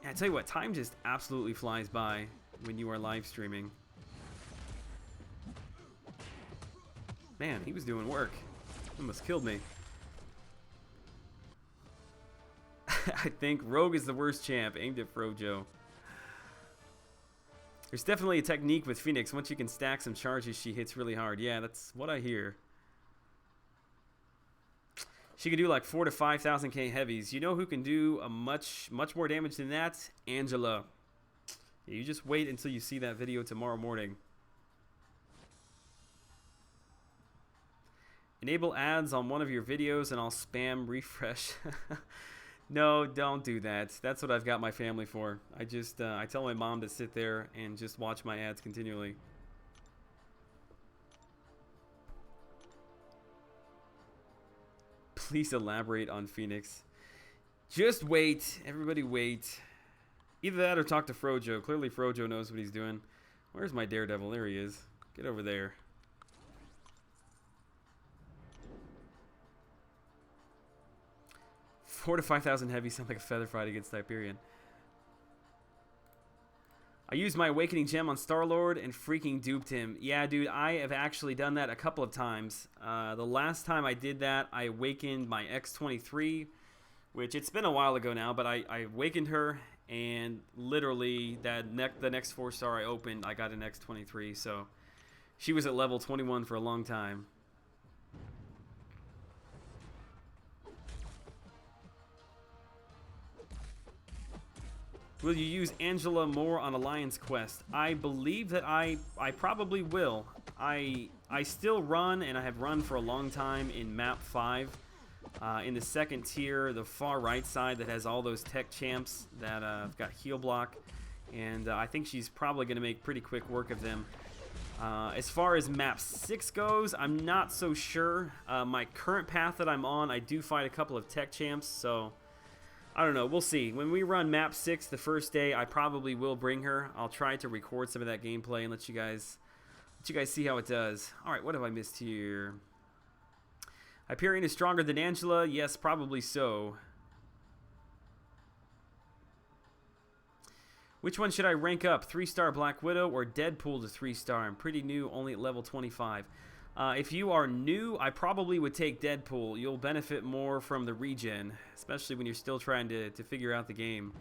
And I tell you what, time just absolutely flies by when you are live streaming. Man, he was doing work. Almost killed me. I think Rogue is the worst champ, aimed at Frojo. There's definitely a technique with Phoenix. Once you can stack some charges, she hits really hard. Yeah, that's what I hear. She can do like 4,000 to 5,000k heavies. You know who can do a much more damage than that? Angela. Yeah, you just wait until you see that video tomorrow morning. Enable ads on one of your videos and I'll spam refresh. No, don't do that. That's what I've got my family for. I tell my mom to sit there and just watch my ads continually. Please elaborate on Phoenix. Just wait. Everybody wait. Either that or talk to Frojo. Clearly Frojo knows what he's doing. Where's my Daredevil? There he is. Get over there. Four to 5,000 heavy sound like a feather fight against Hyperion. I used my Awakening Gem on Star-Lord and freaking duped him. Yeah, dude, I have actually done that a couple of times. The last time I did that, I awakened my X-23, which it's been a while ago now, but I awakened her, and literally the next 4-star I opened, I got an X-23, so she was at level 21 for a long time. Will you use Angela more on Alliance Quest? I believe that I probably will. I still run, and I have run for a long time in map 5. In the second tier, the far right side that has all those tech champs that have got heal block. And I think she's probably going to make pretty quick work of them. As far as map 6 goes, I'm not so sure. My current path that I'm on, I do fight a couple of tech champs, so I don't know. We'll see. When we run map 6 the first day, I probably will bring her. I'll try to record some of that gameplay and let you guys see how it does. All right, what have I missed here? Hyperion is stronger than Angela. Yes, probably so. Which one should I rank up? 3-star Black Widow or Deadpool to 3-star? I'm pretty new, only at level 25. If you are new, I probably would take Deadpool. You'll benefit more from the regen, especially when you're still trying to figure out the game.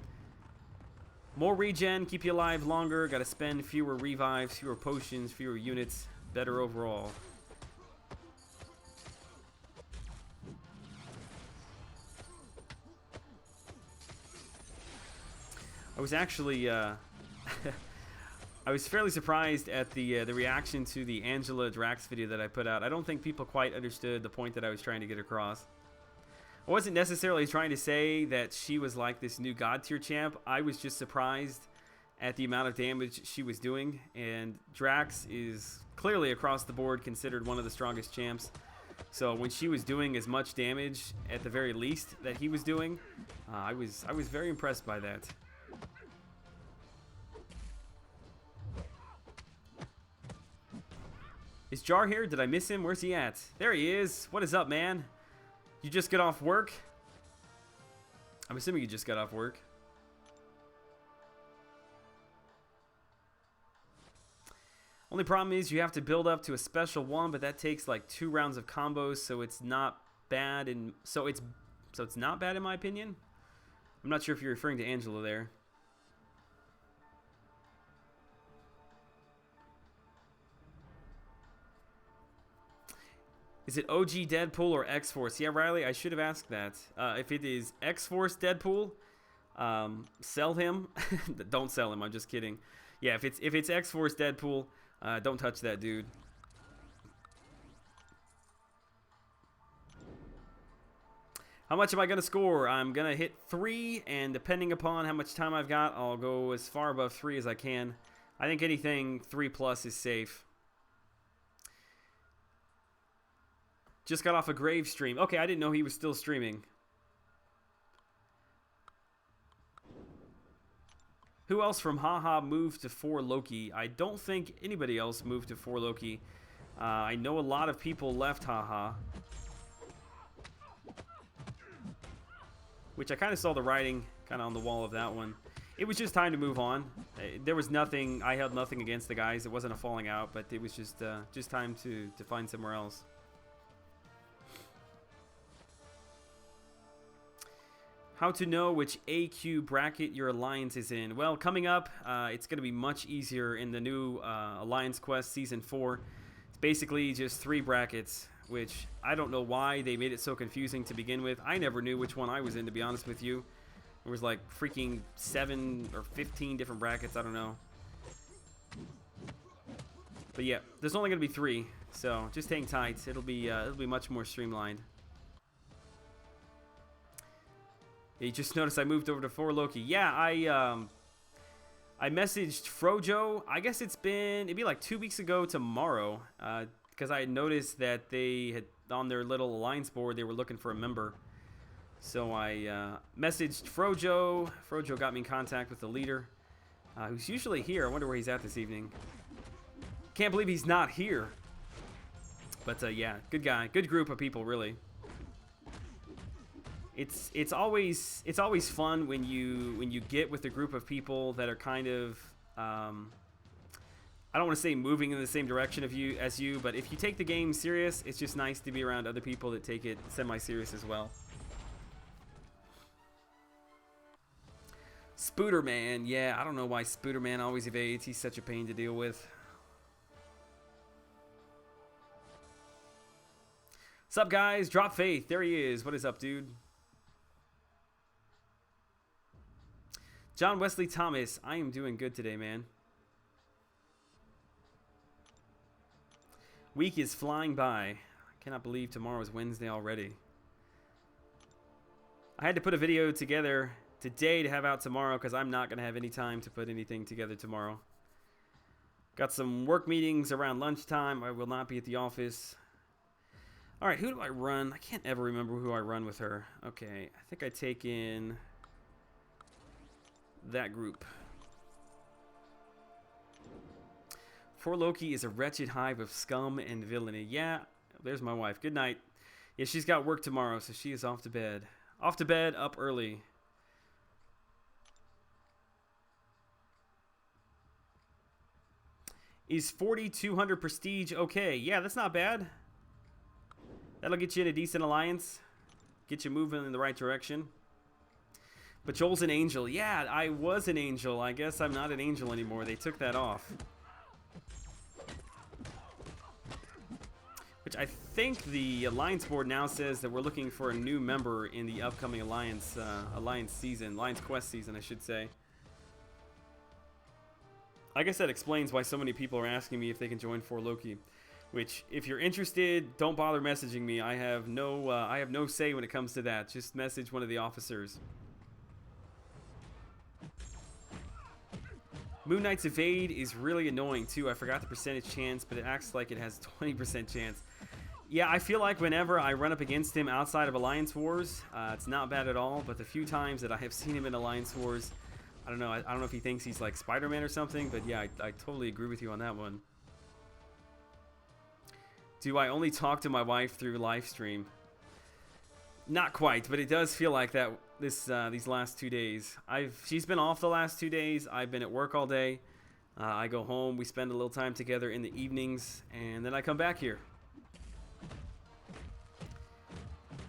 More regen, keep you alive longer, gotta spend fewer revives, fewer potions, fewer units, better overall. I was actually, I was fairly surprised at the reaction to the Angela Drax video that I put out. I don't think people quite understood the point that I was trying to get across. I wasn't necessarily trying to say that she was like this new god tier champ. I was just surprised at the amount of damage she was doing. And Drax is clearly across the board considered one of the strongest champs. So when she was doing as much damage, at the very least, that he was doing, I was very impressed by that. Is Jar here? Did I miss him? Where's he at? There he is. What is up, man? You just got off work? I'm assuming you just got off work. Only problem is you have to build up to a special one, but that takes like 2 rounds of combos, so it's not bad. And so it's not bad in my opinion. I'm not sure if you're referring to Angela there. Is it OG Deadpool or X-Force? Yeah, Riley, I should have asked that. If it is X-Force Deadpool, sell him. Don't sell him. I'm just kidding. Yeah, if it's X-Force Deadpool, don't touch that dude. How much am I going to score? I'm going to hit 3, and depending upon how much time I've got, I'll go as far above 3 as I can. I think anything 3+ is safe. Just got off a Grave stream. Okay, I didn't know he was still streaming. Who else from Haha moved to 4 Loki? I don't think anybody else moved to 4 Loki. I know a lot of people left Haha. Which I kind of saw the writing kind of on the wall of that one. It was just time to move on. There was nothing, I held nothing against the guys. It wasn't a falling out, but it was just time to find somewhere else. How to know which AQ bracket your alliance is in? Well, coming up, it's going to be much easier in the new Alliance Quest Season 4. It's basically just 3 brackets, which I don't know why they made it so confusing to begin with. I never knew which one I was in, to be honest with you. There was like freaking 7 or 15 different brackets, I don't know. But yeah, there's only going to be 3, so just hang tight. It'll be much more streamlined. You just noticed I moved over to 4 Loki. Yeah, I messaged Frojo. I guess it'd be like 2 weeks ago tomorrow, because I had noticed that they had, on their little alliance board, they were looking for a member. So I messaged Frojo. Frojo got me in contact with the leader, who's usually here. I wonder where he's at this evening. Can't believe he's not here. But yeah, good guy. Good group of people, really. It's always fun when you get with a group of people that are kind of I don't want to say moving in the same direction as you, but if you take the game serious, it's just nice to be around other people that take it semi-serious as well. Spooderman, yeah, I don't know why Spooderman always evades. He's such a pain to deal with. Sup, guys? Drop Faith. There he is. What is up, dude? John Wesley Thomas. I am doing good today, man. Week is flying by. I cannot believe tomorrow is Wednesday already. I had to put a video together today to have out tomorrow because I'm not going to have any time to put anything together tomorrow. Got some work meetings around lunchtime. I will not be at the office. All right, who do I run? I can't ever remember who I run with her. Okay, I think I take in that group. 4 Loki is a wretched hive of scum and villainy. Yeah, there's my wife. Good night. Yeah, she's got work tomorrow, so she is off to bed. Off to bed, up early. Is 4,200 prestige okay? Yeah, that's not bad. That'll get you in a decent alliance. Get you moving in the right direction. But Joel's an angel. Yeah, I was an angel. I guess I'm not an angel anymore. They took that off. Which I think the Alliance board now says that we're looking for a new member in the upcoming Alliance season. Alliance Quest season, I should say. I guess that explains why so many people are asking me if they can join 4 Loki. Which, if you're interested, don't bother messaging me. I have no say when it comes to that. Just message one of the officers. Moon Knight's evade is really annoying too. I forgot the percentage chance, but it acts like it has 20% chance. Yeah, I feel like whenever I run up against him outside of Alliance Wars, it's not bad at all. But the few times that I have seen him in Alliance Wars, I don't know. I don't know if he thinks he's like Spider-Man or something. But yeah, I totally agree with you on that one. Do I only talk to my wife through live stream? Not quite, but it does feel like that these last 2 days. She's been off the last 2 days. I've been at work all day. I go home, we spend a little time together in the evenings, and then I come back here.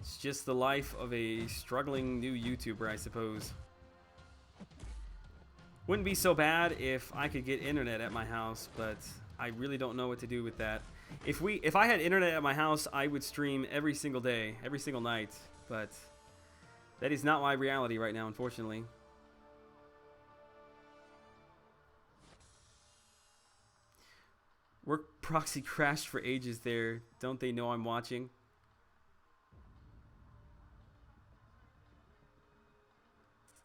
It's just the life of a struggling new YouTuber, I suppose. Wouldn't be so bad if I could get internet at my house, but I really don't know what to do with that. If I had internet at my house, I would stream every single day, every single night, but that is not my reality right now, unfortunately. Work proxy crashed for ages there. Don't they know I'm watching?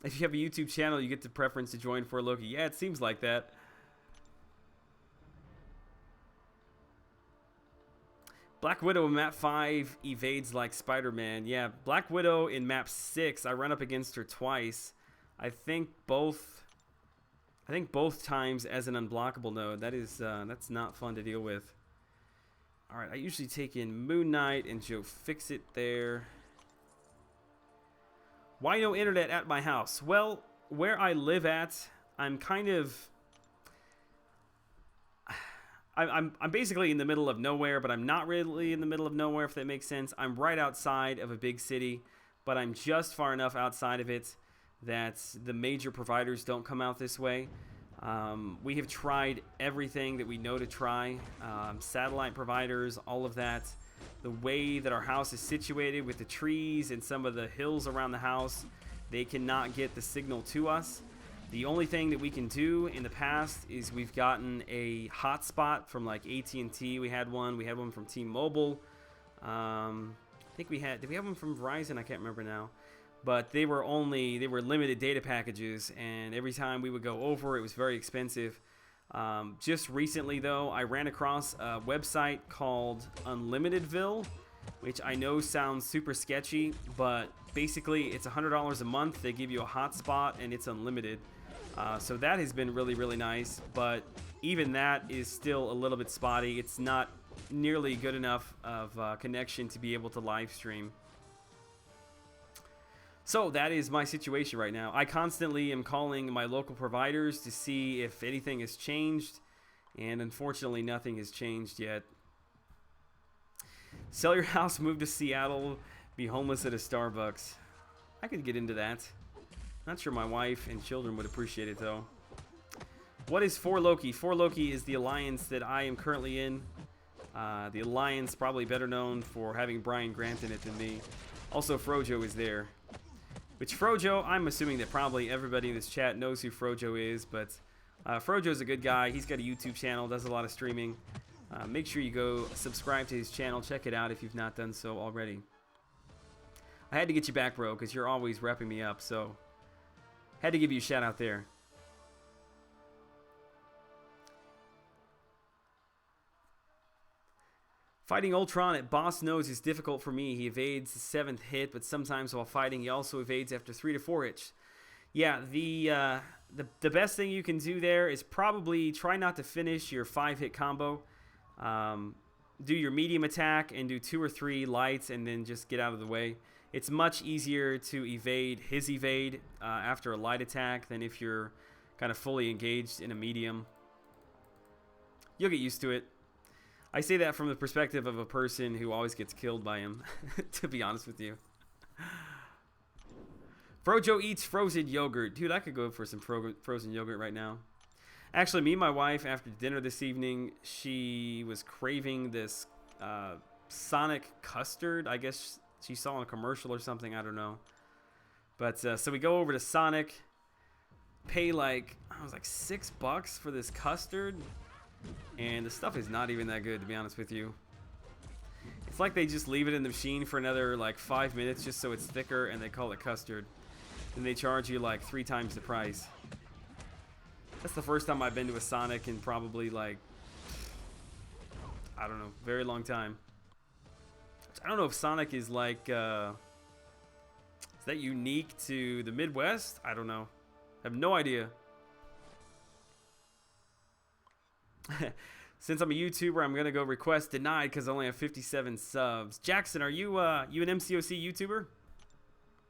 If you have a YouTube channel, you get the preference to join for Loki. Yeah, it seems like that. Black Widow in map 5 evades like Spider-Man. Yeah, Black Widow in map 6, I run up against her twice. I think both times as an unblockable node. That's not fun to deal with. All right, I usually take in Moon Knight and Joe Fixit there. Why no internet at my house? Well, where I live at, I'm kind of... I'm basically in the middle of nowhere, but I'm not really in the middle of nowhere, if that makes sense. I'm right outside of a big city, but I'm just far enough outside of it that the major providers don't come out this way. We have tried everything that we know to try. Satellite providers, all of that. The way that our house is situated with the trees and some of the hills around the house, they cannot get the signal to us. The only thing that we can do in the past is we've gotten a hotspot from like AT&T. We had one from T-Mobile. I think did we have one from Verizon? I can't remember now. But they were limited data packages, and every time we would go over, it was very expensive. Just recently, though, I ran across a website called Unlimitedville, which I know sounds super sketchy, but basically it's $100 a month. They give you a hotspot, and it's unlimited. So that has been really, really nice, but even that is still a little bit spotty. It's not nearly good enough of connection to be able to live stream. So that is my situation right now. I constantly am calling my local providers to see if anything has changed, and unfortunately nothing has changed yet. Sell your house, move to Seattle, be homeless at a Starbucks. I could get into that. Not sure my wife and children would appreciate it though. What is 4Loki? 4Loki is the alliance that I am currently in. The alliance, probably better known for having Brian Grant in it than me. Also, Frojo is there. Which Frojo, I'm assuming that probably everybody in this chat knows who Frojo is, but Frojo's a good guy. He's got a YouTube channel, does a lot of streaming. Make sure you go subscribe to his channel. Check it out if you've not done so already. I had to get you back, bro, because you're always repping me up, so had to give you a shout out there. Fighting Ultron at boss nodes is difficult for me. He evades the 7th hit, but sometimes while fighting he also evades after 3 to 4 hits. Yeah, the best thing you can do there is probably try not to finish your 5-hit combo. Do your medium attack and do 2 or 3 lights and then just get out of the way. It's much easier to evade his evade after a light attack than if you're kind of fully engaged in a medium. You'll get used to it. I say that from the perspective of a person who always gets killed by him, to be honest with you. Frojo eats frozen yogurt. Dude, I could go for some frozen yogurt right now. Actually, me and my wife, after dinner this evening, she was craving this Sonic custard. I guess she saw in a commercial or something. I don't know. But so we go over to Sonic, pay like, I was like $6 for this custard. And the stuff is not even that good, to be honest with you. It's like they just leave it in the machine for another like 5 minutes just so it's thicker, and they call it custard. And they charge you like 3 times the price. That's the first time I've been to a Sonic in probably like, I don't know, very long time. I don't know if Sonic is like, is that unique to the Midwest? I don't know. I have no idea. Since I'm a YouTuber, I'm gonna go request denied because I only have 57 subs. Jackson, are you an MCOC YouTuber?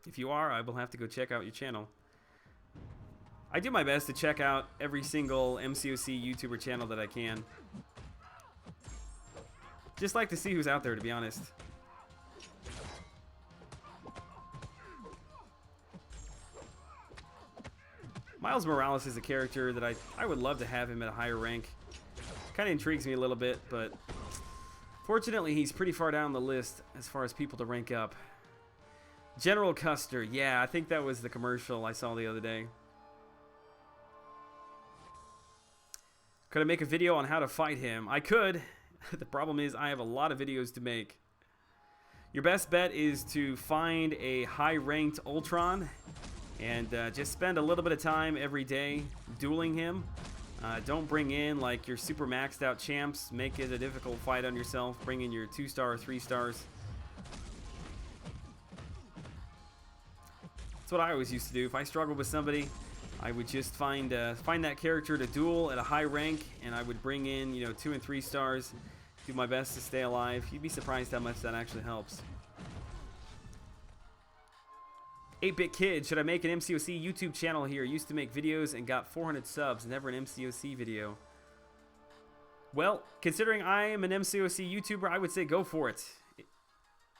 If you are, I will have to go check out your channel. I do my best to check out every single MCOC YouTuber channel that I can. Just like to see who's out there, to be honest. Miles Morales is a character that I would love to have him at a higher rank. Kind of intrigues me a little bit, but fortunately he's pretty far down the list as far as people to rank up. General Custer, yeah, I think that was the commercial I saw the other day. Could I make a video on how to fight him? I could. The problem is I have a lot of videos to make. Your best bet is to find a high-ranked Ultron and just spend a little bit of time every day dueling him. Don't bring in like your super maxed out champs. Make it a difficult fight on yourself. Bring in your 2-star, 3 stars. That's what I always used to do. If I struggled with somebody, I would just find that character to duel at a high rank, and I would bring in, you know, 2 and 3 stars. Do my best to stay alive. You'd be surprised how much that actually helps. 8-Bit Kid, should I make an MCOC YouTube channel here? Used to make videos and got 400 subs, never an MCOC video. Well, considering I am an MCOC YouTuber, I would say go for it.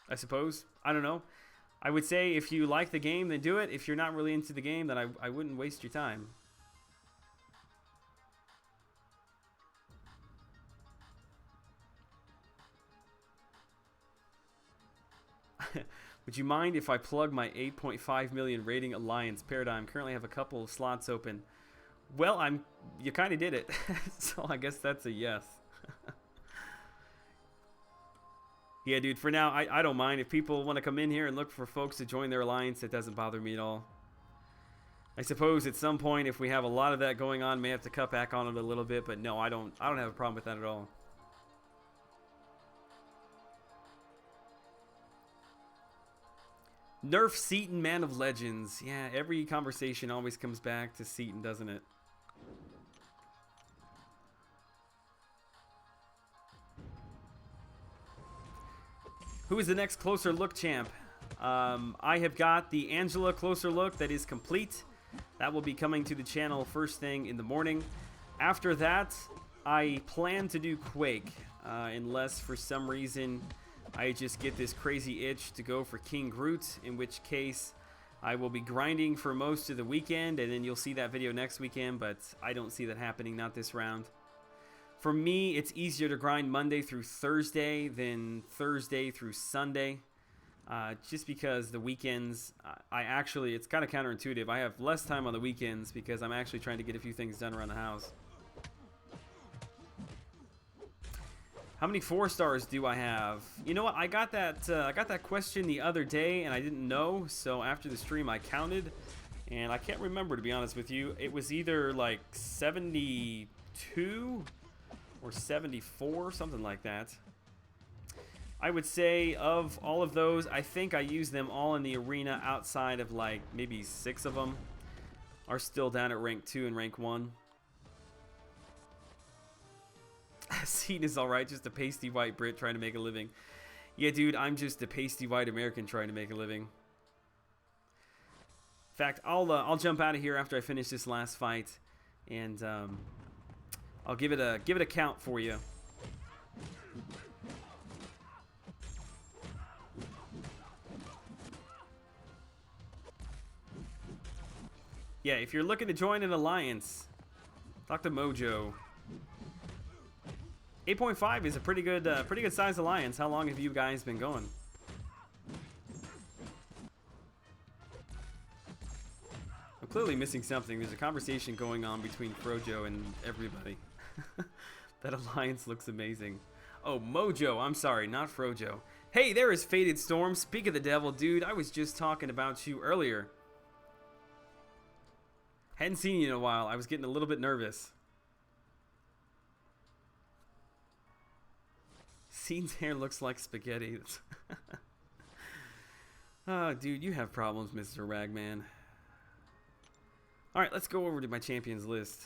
I suppose. I don't know. I would say if you like the game, then do it. If you're not really into the game, then I wouldn't waste your time. Would you mind if I plug my 8.5 million rating Alliance Paradigm? Currently have a couple of slots open. Well, you kind of did it. So I guess that's a yes. Yeah, dude, for now, I don't mind. If people want to come in here and look for folks to join their Alliance, it doesn't bother me at all. I suppose at some point, if we have a lot of that going on, may have to cut back on it a little bit, but no, I don't have a problem with that at all. Nerf Seaton, Man of Legends. Yeah, every conversation always comes back to Seaton, doesn't it? Who is the next Closer Look champ? I have got the Angela Closer Look that is complete. That will be coming to the channel first thing in the morning. After that, I plan to do Quake, unless for some reason I just get this crazy itch to go for King Groot, in which case I will be grinding for most of the weekend, and then you'll see that video next weekend, but I don't see that happening, not this round. For me, it's easier to grind Monday through Thursday than Thursday through Sunday, just because the weekends, it's kind of counterintuitive. I have less time on the weekends because I'm actually trying to get a few things done around the house. How many 4 stars do I have? You know what? I got that question the other day, and I didn't know. So after the stream, I counted, and I can't remember, to be honest with you. It was either like 72 or 74, something like that. I would say of all of those, I think I used them all in the arena. Outside of like maybe 6 of them are still down at rank 2 and rank 1. Seaton is alright, just a pasty white Brit trying to make a living. Yeah, dude, I'm just a pasty white American trying to make a living. In fact, I'll jump out of here after I finish this last fight, and I'll give it a count for you. Yeah, if you're looking to join an alliance, talk to Mojo. 8.5 is a pretty good size alliance. How long have you guys been going? I'm clearly missing something. There's a conversation going on between Frojo and everybody. That alliance looks amazing. Oh, Mojo. I'm sorry, not Frojo. Hey, there is Faded Storm. Speak of the devil, dude. I was just talking about you earlier. Hadn't seen you in a while. I was getting a little bit nervous. Seaton's hair looks like spaghetti. Oh, dude, you have problems, Mr. Ragman. Alright, let's go over to my champions list.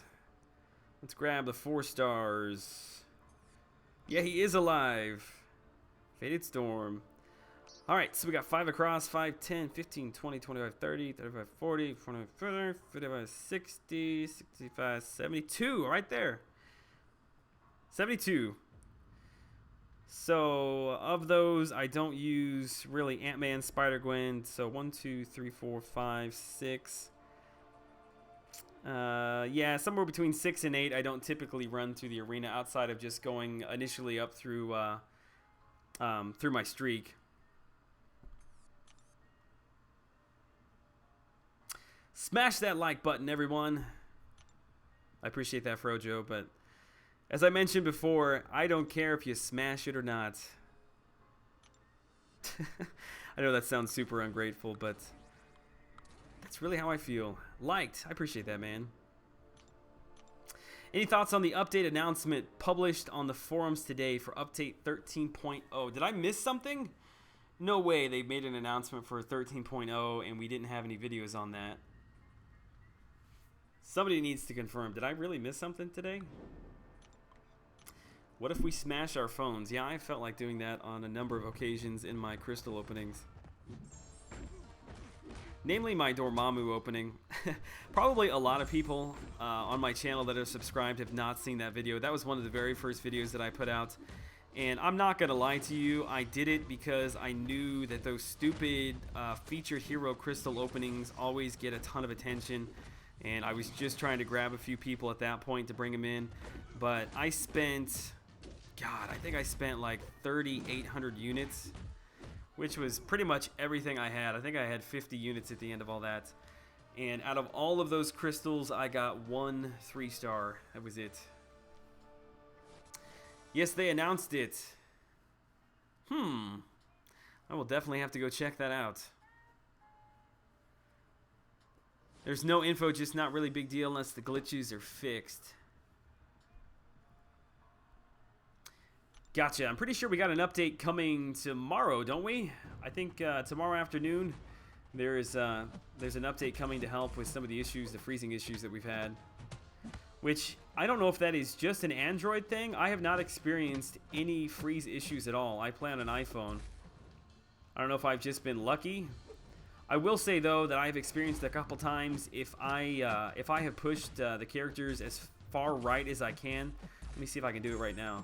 Let's grab the 4 stars. Yeah, he is alive. Faded Storm. All right, so we got 5 across, 5, 10, 15, 20, 25, 30, 35, 40, 45, 55, 60, 65, 72, right there. 72. So, of those, I don't use really Ant-Man, Spider-Gwen. So, 1, 2, 3, 4, 5, 6. Yeah, somewhere between 6 and 8. I don't typically run through the arena outside of just going initially up through my streak. Smash that like button, everyone. I appreciate that, Frojo, but as I mentioned before, I don't care if you smash it or not. I know that sounds super ungrateful, but that's really how I feel. Liked. I appreciate that, man. Any thoughts on the update announcement published on the forums today for update 13.0? Did I miss something? No way they made an announcement for 13.0 and we didn't have any videos on that. Somebody needs to confirm. Did I really miss something today? What if we smash our phones? Yeah, I felt like doing that on a number of occasions in my crystal openings. Namely my Dormammu opening. Probably a lot of people on my channel that are subscribed have not seen that video. That was one of the very first videos that I put out. And I'm not going to lie to you, I did it because I knew that those stupid featured hero crystal openings always get a ton of attention. And I was just trying to grab a few people at that point to bring them in. But I spent, God, I think I spent like 3,800 units, which was pretty much everything I had. I think I had 50 units at the end of all that. And out of all of those crystals, I got 1 3-star. That was it. Yes, they announced it. I will definitely have to go check that out. There's no info, just not really big deal unless the glitches are fixed. Gotcha. I'm pretty sure we got an update coming tomorrow, don't we? I think tomorrow afternoon there's an update coming to help with some of the issues, the freezing issues that we've had. Which, I don't know if that is just an Android thing. I have not experienced any freeze issues at all. I play on an iPhone. I don't know if I've just been lucky. I will say, though, that I've experienced a couple times if I have pushed the characters as far right as I can. Let me see if I can do it right now.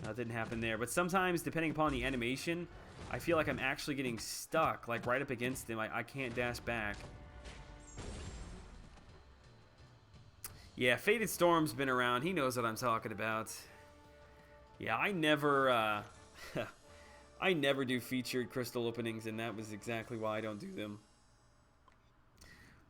That didn't happen there. But sometimes, depending upon the animation, I feel like I'm actually getting stuck, like right up against them. I can't dash back. Yeah, Faded Storm's been around. He knows what I'm talking about. Yeah, I never I never do featured crystal openings, and that was exactly why I don't do them.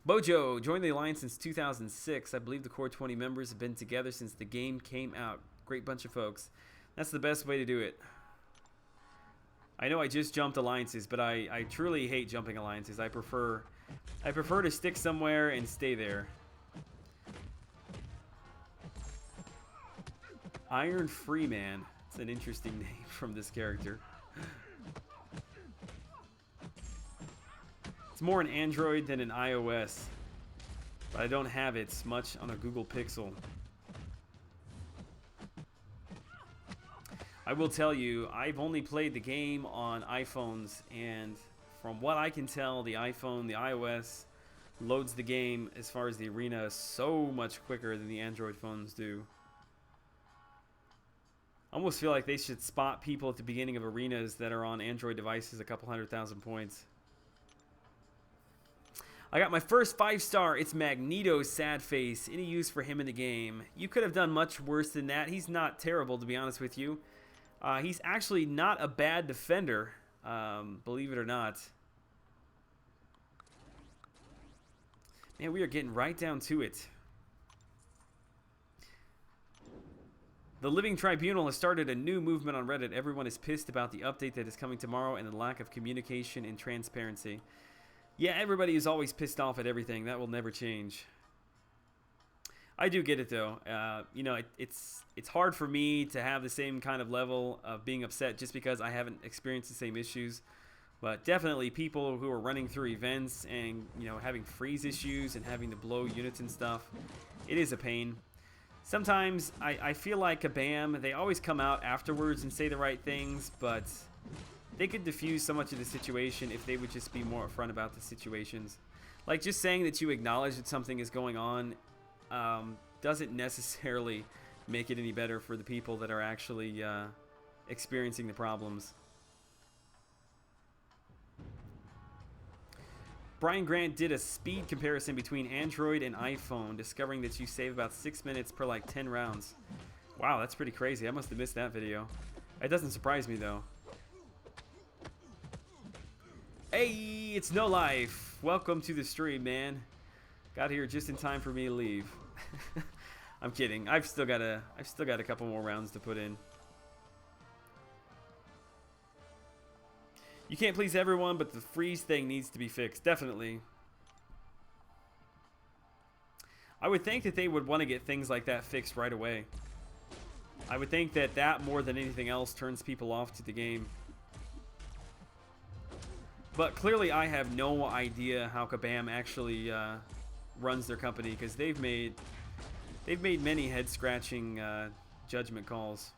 Bojo joined the Alliance since 2006. I believe the core 20 members have been together since the game came out. Great bunch of folks. That's the best way to do it. I know I just jumped alliances, but I truly hate jumping alliances. I prefer to stick somewhere and stay there. Iron Freeman. It's an interesting name from this character. It's more an Android than an iOS, but I don't have it much on a Google Pixel. I will tell you, I've only played the game on iPhones, and from what I can tell, the iPhone, the iOS, loads the game as far as the arena so much quicker than the Android phones do. I almost feel like they should spot people at the beginning of arenas that are on Android devices a couple 100,000 points. I got my first 5-star. It's Magneto's sad face. Any use for him in the game? You could have done much worse than that. He's not terrible, to be honest with you. He's actually not a bad defender, believe it or not. Man, we are getting right down to it. The Living Tribunal has started a new movement on Reddit. Everyone is pissed about the update that is coming tomorrow and the lack of communication and transparency. Yeah, everybody is always pissed off at everything. That will never change. I do get it, though. You know, it's hard for me to have the same kind of level of being upset just because I haven't experienced the same issues. But definitely people who are running through events and, you know, having freeze issues and having to blow units and stuff, it is a pain. Sometimes I feel like Kabam, they always come out afterwards and say the right things, but they could diffuse so much of the situation if they would just be more upfront about the situations. Like, just saying that you acknowledge that something is going on doesn't necessarily make it any better for the people that are actually experiencing the problems. Brian Grant did a speed comparison between Android and iPhone, discovering that you save about 6 minutes per like 10 rounds. Wow, that's pretty crazy. I must have missed that video. It doesn't surprise me though. Hey, it's No Life. Welcome to the stream, man. Got here just in time for me to leave. I'm kidding. I've still got a couple more rounds to put in. You can't please everyone, but the freeze thing needs to be fixed. Definitely. I would think that they would want to get things like that fixed right away. I would think that that more than anything else turns people off to the game. But clearly I have no idea how Kabam actually runs their company, because they've made many head-scratching judgment calls.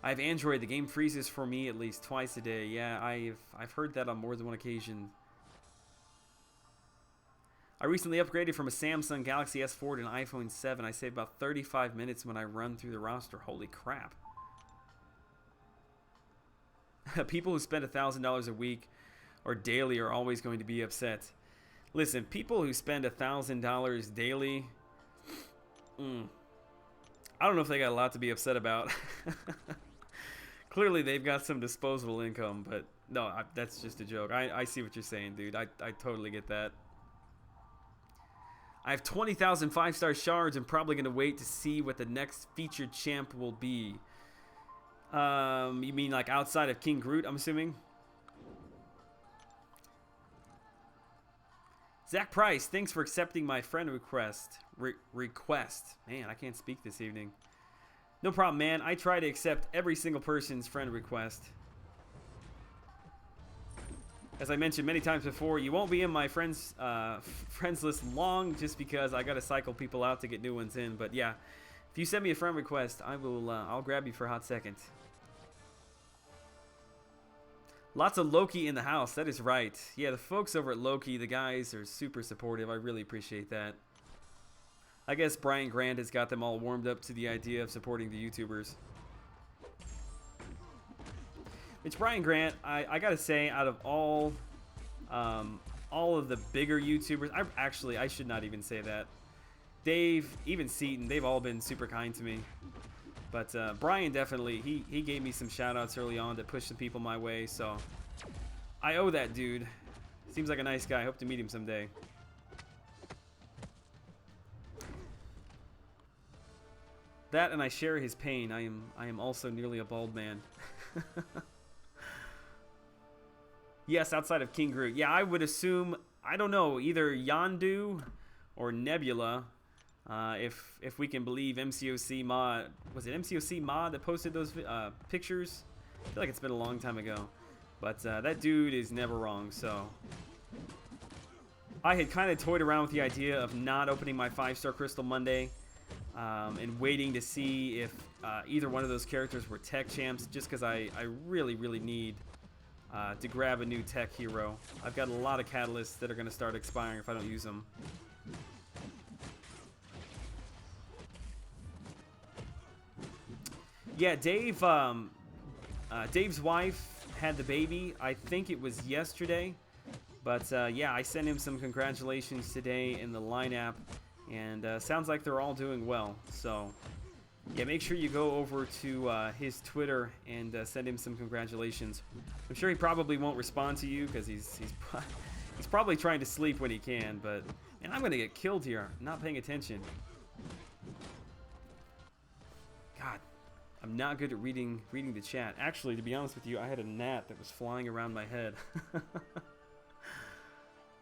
I have Android. The game freezes for me at least twice a day. Yeah, I've heard that on more than one occasion. I recently upgraded from a Samsung Galaxy S4 to an iPhone 7. I save about 35 minutes when I run through the roster. Holy crap. People who spend $1,000 a week or daily are always going to be upset. Listen, people who spend $1,000 daily, I don't know if they got a lot to be upset about. Clearly, they've got some disposable income, but no, that's just a joke. I see what you're saying, dude. I totally get that. I have 20,000 5-star shards. I'm probably going to wait to see what the next featured champ will be. You mean like outside of King Groot, I'm assuming? Zach Price, thanks for accepting my friend request. Request. Man, I can't speak this evening. No problem, man. I try to accept every single person's friend request. As I mentioned many times before, you won't be in my friends list long, just because I gotta cycle people out to get new ones in. But yeah, if you send me a friend request, I'll grab you for a hot second. Lots of Loki in the house. That is right. Yeah, the folks over at Loki, the guys are super supportive. I really appreciate that. I guess Brian Grant has got them all warmed up to the idea of supporting the YouTubers. It's Brian Grant. I gotta say, out of all of the bigger YouTubers, I should not even say that. Dave, even Seaton, they've all been super kind to me. But Brian definitely, he gave me some shout outs early on that pushed some people my way, so I owe that dude. Seems like a nice guy. I hope to meet him someday. That, and I share his pain. I am also nearly a bald man. Yes, outside of King Groot. Yeah, I would assume, I don't know, either Yondu or Nebula. If we can believe MCOC Mod. Was it MCOC Mod that posted those pictures? I feel like it's been a long time ago. But that dude is never wrong, so. I had kind of toyed around with the idea of not opening my 5-star Crystal Monday. And waiting to see if either one of those characters were tech champs, just because I really, really need to grab a new tech hero. I've got a lot of catalysts that are going to start expiring if I don't use them. Yeah, Dave, Dave's wife had the baby. I think it was yesterday. But yeah, I sent him some congratulations today in the line app. And sounds like they're all doing well. So, yeah, make sure you go over to his Twitter and send him some congratulations. I'm sure he probably won't respond to you because he's probably trying to sleep when he can. But, and I'm going to get killed here. I'm not paying attention. God, I'm not good at reading the chat. Actually, to be honest with you, I had a gnat that was flying around my head.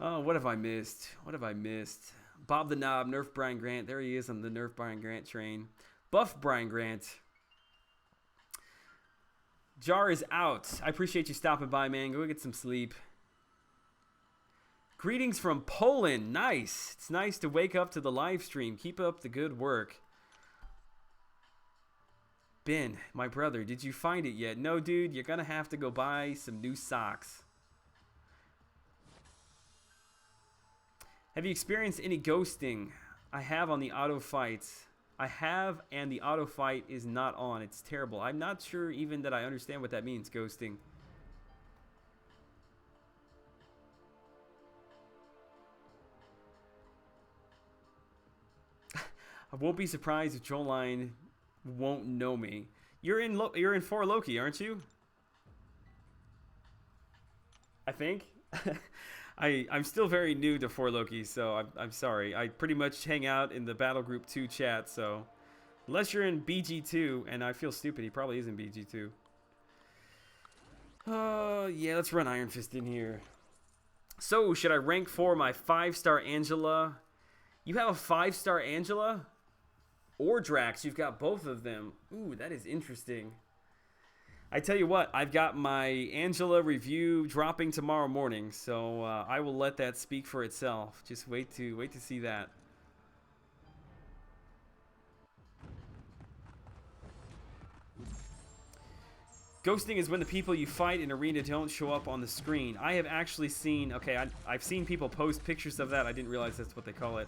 Oh, what have I missed? What have I missed? Bob the Knob, Nerf Brian Grant. There he is on the Nerf Brian Grant train. Buff Brian Grant. Jar is out. I appreciate you stopping by, man. Go get some sleep. Greetings from Poland. Nice. It's nice to wake up to the live stream. Keep up the good work. Ben, my brother, did you find it yet? No, dude, you're gonna have to go buy some new socks. Have you experienced any ghosting? I have on the auto fight. I have, and the auto fight is not on. It's terrible. I'm not sure even that I understand what that means, ghosting. I won't be surprised if Joline won't know me. You're in 4 Loki, aren't you? I think. I'm still very new to 4 Loki, so I'm sorry. I pretty much hang out in the Battle Group 2 chat, so unless you're in BG2, and I feel stupid, he probably is in BG2. Yeah, let's run Iron Fist in here. So, should I rank for my 5-star Angela? You have a 5-star Angela? Or Drax, you've got both of them. Ooh, that is interesting. I tell you what, I've got my Angela review dropping tomorrow morning, so I will let that speak for itself. Just wait to see that. Ghosting is when the people you fight in arena don't show up on the screen. I have actually seen, okay, I've seen people post pictures of that. I didn't realize that's what they call it.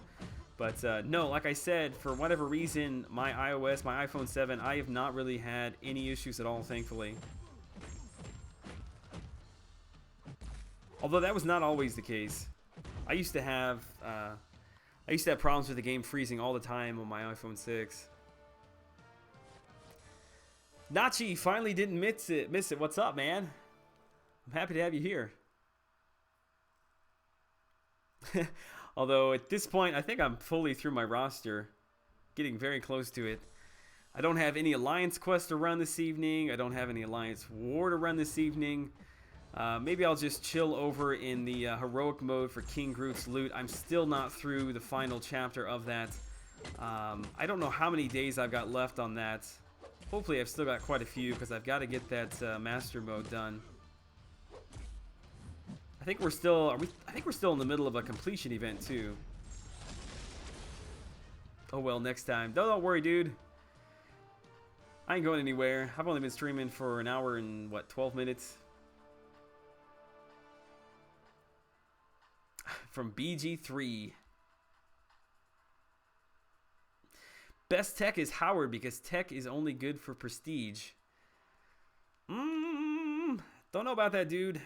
But no, like I said, for whatever reason, my iOS, my iPhone 7, I have not really had any issues at all, thankfully. Although that was not always the case. I used to have problems with the game freezing all the time on my iPhone 6. Nachi finally didn't miss it. What's up, man? I'm happy to have you here. Although at this point, I think I'm fully through my roster. Getting very close to it. I don't have any Alliance quest to run this evening. I don't have any Alliance war to run this evening. Maybe I'll just chill over in the heroic mode for King Groot's loot. I'm still not through the final chapter of that. I don't know how many days I've got left on that. Hopefully I've still got quite a few because I've got to get that master mode done. I think we're still in the middle of a completion event too. Oh well, next time. Don't worry, dude. I ain't going anywhere. I've only been streaming for an hour and what, 12 minutes. From BG3. Best tech is Howard because tech is only good for prestige. Don't know about that, dude.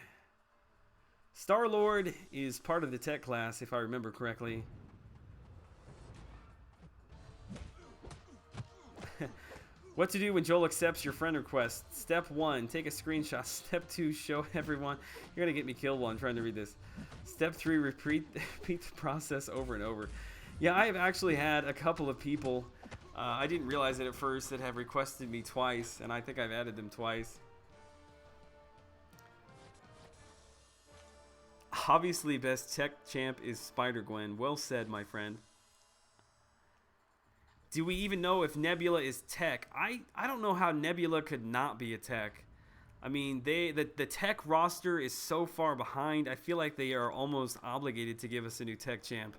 Star-Lord is part of the tech class, if I remember correctly. What to do when Joel accepts your friend request? Step 1, take a screenshot. Step 2, show everyone. You're going to get me killed while I'm trying to read this. Step 3, repeat the process over and over. Yeah, I have actually had a couple of people, I didn't realize it at first, that have requested me twice, and I think I've added them twice. Obviously, best tech champ is Spider-Gwen. Well said, my friend. Do we even know if Nebula is tech? I don't know how Nebula could not be a tech. I mean, the tech roster is so far behind. I feel like they are almost obligated to give us a new tech champ.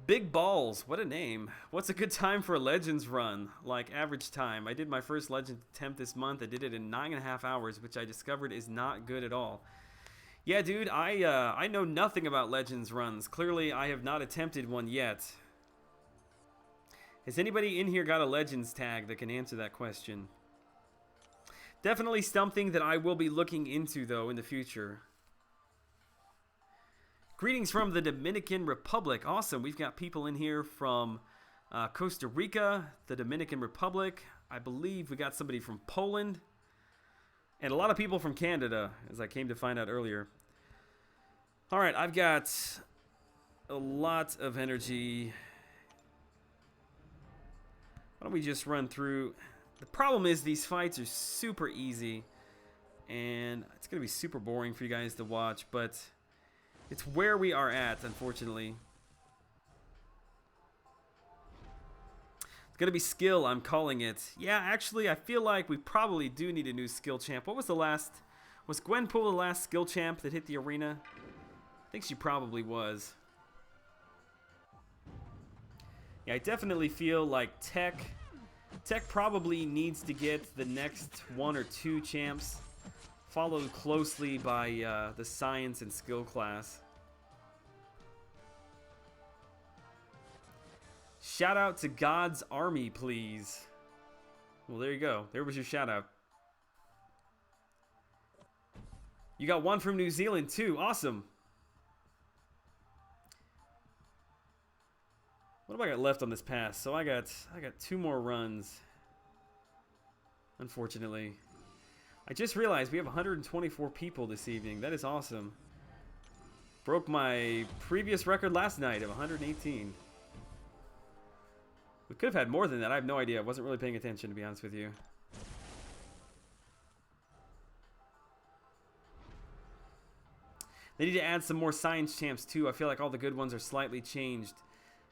Big Balls, what a name. What's a good time for a Legends run? Like average time. I did my first Legend attempt this month. I did it in 9.5 hours, which I discovered is not good at all. Yeah, dude, I know nothing about Legends runs. Clearly, I have not attempted one yet. Has anybody in here got a Legends tag that can answer that question? Definitely something that I will be looking into, though, in the future. Greetings from the Dominican Republic. Awesome. We've got people in here from Costa Rica, the Dominican Republic. I believe we got somebody from Poland. And a lot of people from Canada, as I came to find out earlier. All right, I've got a lot of energy. Why don't we just run through? The problem is these fights are super easy. And it's going to be super boring for you guys to watch, but it's where we are at, unfortunately. It's going to be skill, I'm calling it. Yeah, actually, I feel like we probably do need a new skill champ. What was the last? Was Gwenpool the last skill champ that hit the arena? I think she probably was. Yeah, I definitely feel like Tech probably needs to get the next 1 or 2 champs, followed closely by the Science and Skill class. Shout out to God's Army, please. Well, there you go. There was your shout out. You got one from New Zealand too. Awesome. What have I got left on this pass? So I got 2 more runs. Unfortunately. I just realized we have 124 people this evening. That is awesome. Broke my previous record last night of 118. We could have had more than that. I have no idea. I wasn't really paying attention, to be honest with you. They need to add some more science champs too. I feel like all the good ones are slightly changed.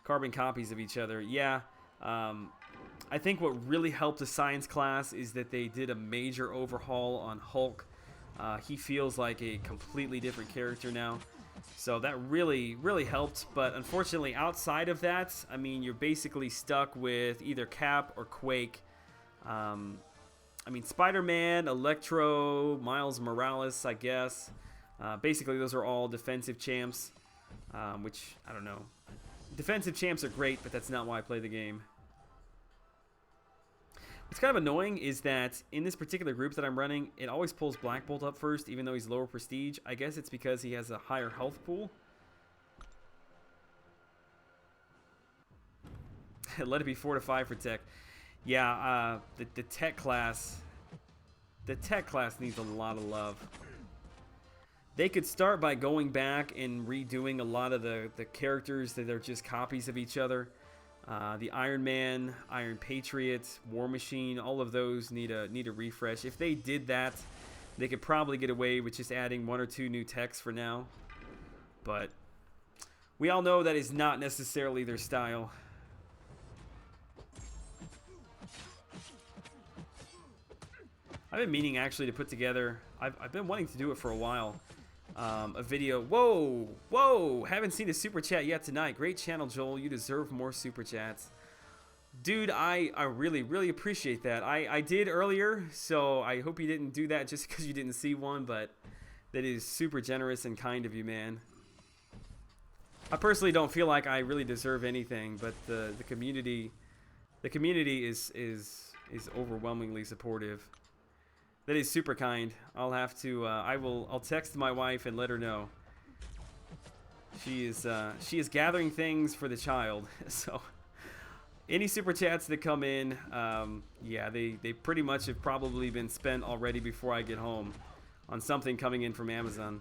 Carbon copies of each other. Yeah. I think what really helped the science class is that they did a major overhaul on Hulk. He feels like a completely different character now. So that really, really helped. But unfortunately, outside of that, I mean, you're basically stuck with either Cap or Quake. I mean, Spider-Man, Electro, Miles Morales, I guess. Basically, those are all defensive champs, which, I don't know. Defensive champs are great, but that's not why I play the game. What's kind of annoying is that in this particular group that I'm running, it always pulls Black Bolt up first, even though he's lower prestige. I guess it's because he has a higher health pool. Let it be 4 to 5 for Tech. Yeah, the Tech class. The Tech class needs a lot of love. They could start by going back and redoing a lot of the characters that are just copies of each other. The Iron Man, Iron Patriot, War Machine, all of those need a refresh. If they did that, they could probably get away with just adding 1 or 2 new techs for now. But we all know that is not necessarily their style. I've been meaning actually to put together, I've been wanting to do it for a while. A video. Whoa, haven't seen a super chat yet tonight. Great channel, Joel. You deserve more super chats. Dude, I really appreciate that. I did earlier, so I hope you didn't do that just because you didn't see one, but that is super generous and kind of you, man. I personally don't feel like I really deserve anything, but the community is overwhelmingly supportive. That is super kind. I'll have to. I'll text my wife and let her know. She is gathering things for the child. So, any super chats that come in, yeah, they pretty much have probably been spent already before I get home, on something coming in from Amazon.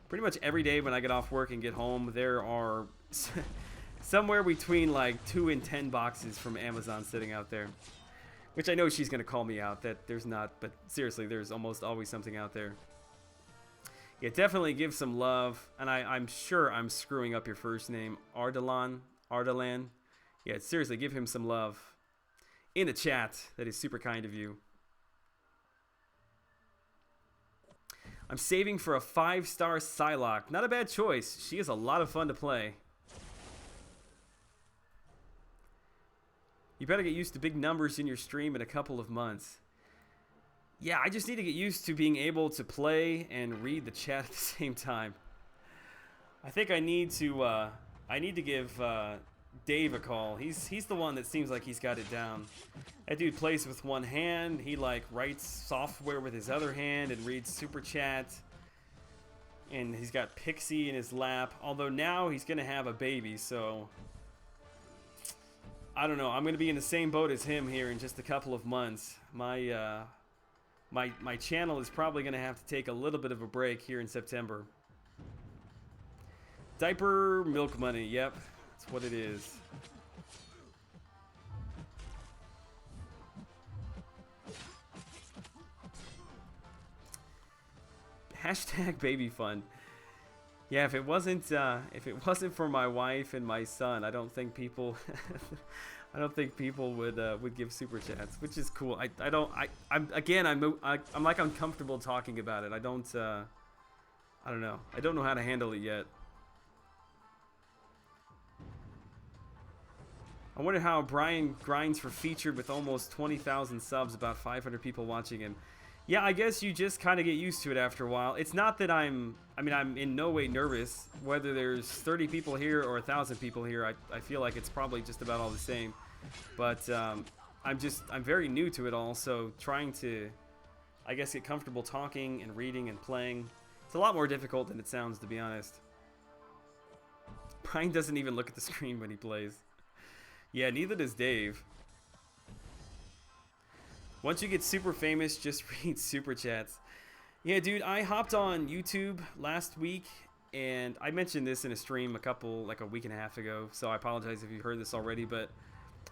Pretty much every day when I get off work and get home, there are somewhere between like 2 and 10 boxes from Amazon sitting out there. Which I know she's going to call me out that there's not, but seriously, there's almost always something out there. Yeah, definitely give some love. And I'm sure I'm screwing up your first name. Ardalan. Yeah, seriously, give him some love. In the chat. That is super kind of you. I'm saving for a 5-star Psylocke. Not a bad choice. She is a lot of fun to play. You better get used to big numbers in your stream in a couple of months. Yeah, I just need to get used to being able to play and read the chat at the same time. I think I need to give Dave a call. He's the one that seems like he's got it down. That dude plays with one hand. He like writes software with his other hand and reads super chat. And he's got Pixie in his lap. Although now he's gonna have a baby, so I don't know. I'm gonna be in the same boat as him here in just a couple of months. My channel is probably gonna have to take a little bit of a break here in September. Diaper milk money. Yep, that's what it is. Hashtag baby fun. Yeah, if it wasn't for my wife and my son, I don't think people would give super chats, which is cool. I'm like uncomfortable talking about it. I don't know. I don't know how to handle it yet. I wonder how Brian grinds for featured with almost 20,000 subs, about 500 people watching him. Yeah, I guess you just kind of get used to it after a while. It's not that I'm in no way nervous. Whether there's 30 people here or 1,000 people here, I feel like it's probably just about all the same. But I'm very new to it all, so trying to, I guess, get comfortable talking and reading and playing. It's a lot more difficult than it sounds, to be honest. Brian doesn't even look at the screen when he plays. Yeah, neither does Dave. Once you get super famous, just read super chats. Yeah, dude, I hopped on YouTube last week, and I mentioned this in a stream like a week and a half ago, so I apologize if you heard this already, but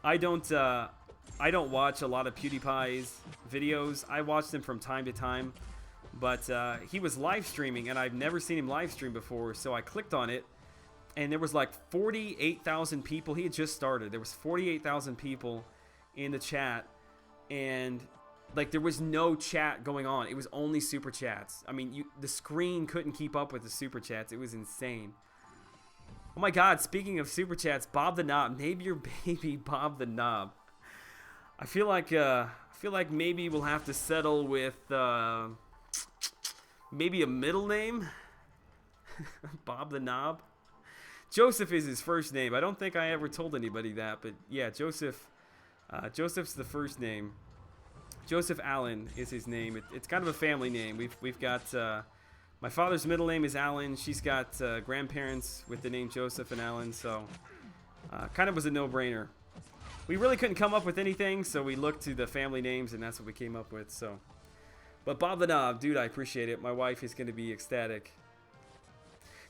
I don't watch a lot of PewDiePie's videos. I watch them from time to time, but he was live streaming, and I've never seen him live stream before, so I clicked on it, and there was like 48,000 people. He had just started. There was 48,000 people in the chat, and like there was no chat going on. It was only super chats. I mean, the screen couldn't keep up with the super chats. It was insane. Oh my God! Speaking of super chats, Bob the Knob, name your baby Bob the Knob. I feel like maybe we'll have to settle with maybe a middle name. Bob the Knob. Joseph is his first name. I don't think I ever told anybody that, but yeah, Joseph. Joseph's the first name. Joseph Allen is his name. It's kind of a family name. We've got my father's middle name is Allen. She's got grandparents with the name Joseph and Allen, so kind of was a no-brainer. We really couldn't come up with anything, so we looked to the family names, and that's what we came up with. So, but Bob the Knob, dude, I appreciate it. My wife is going to be ecstatic.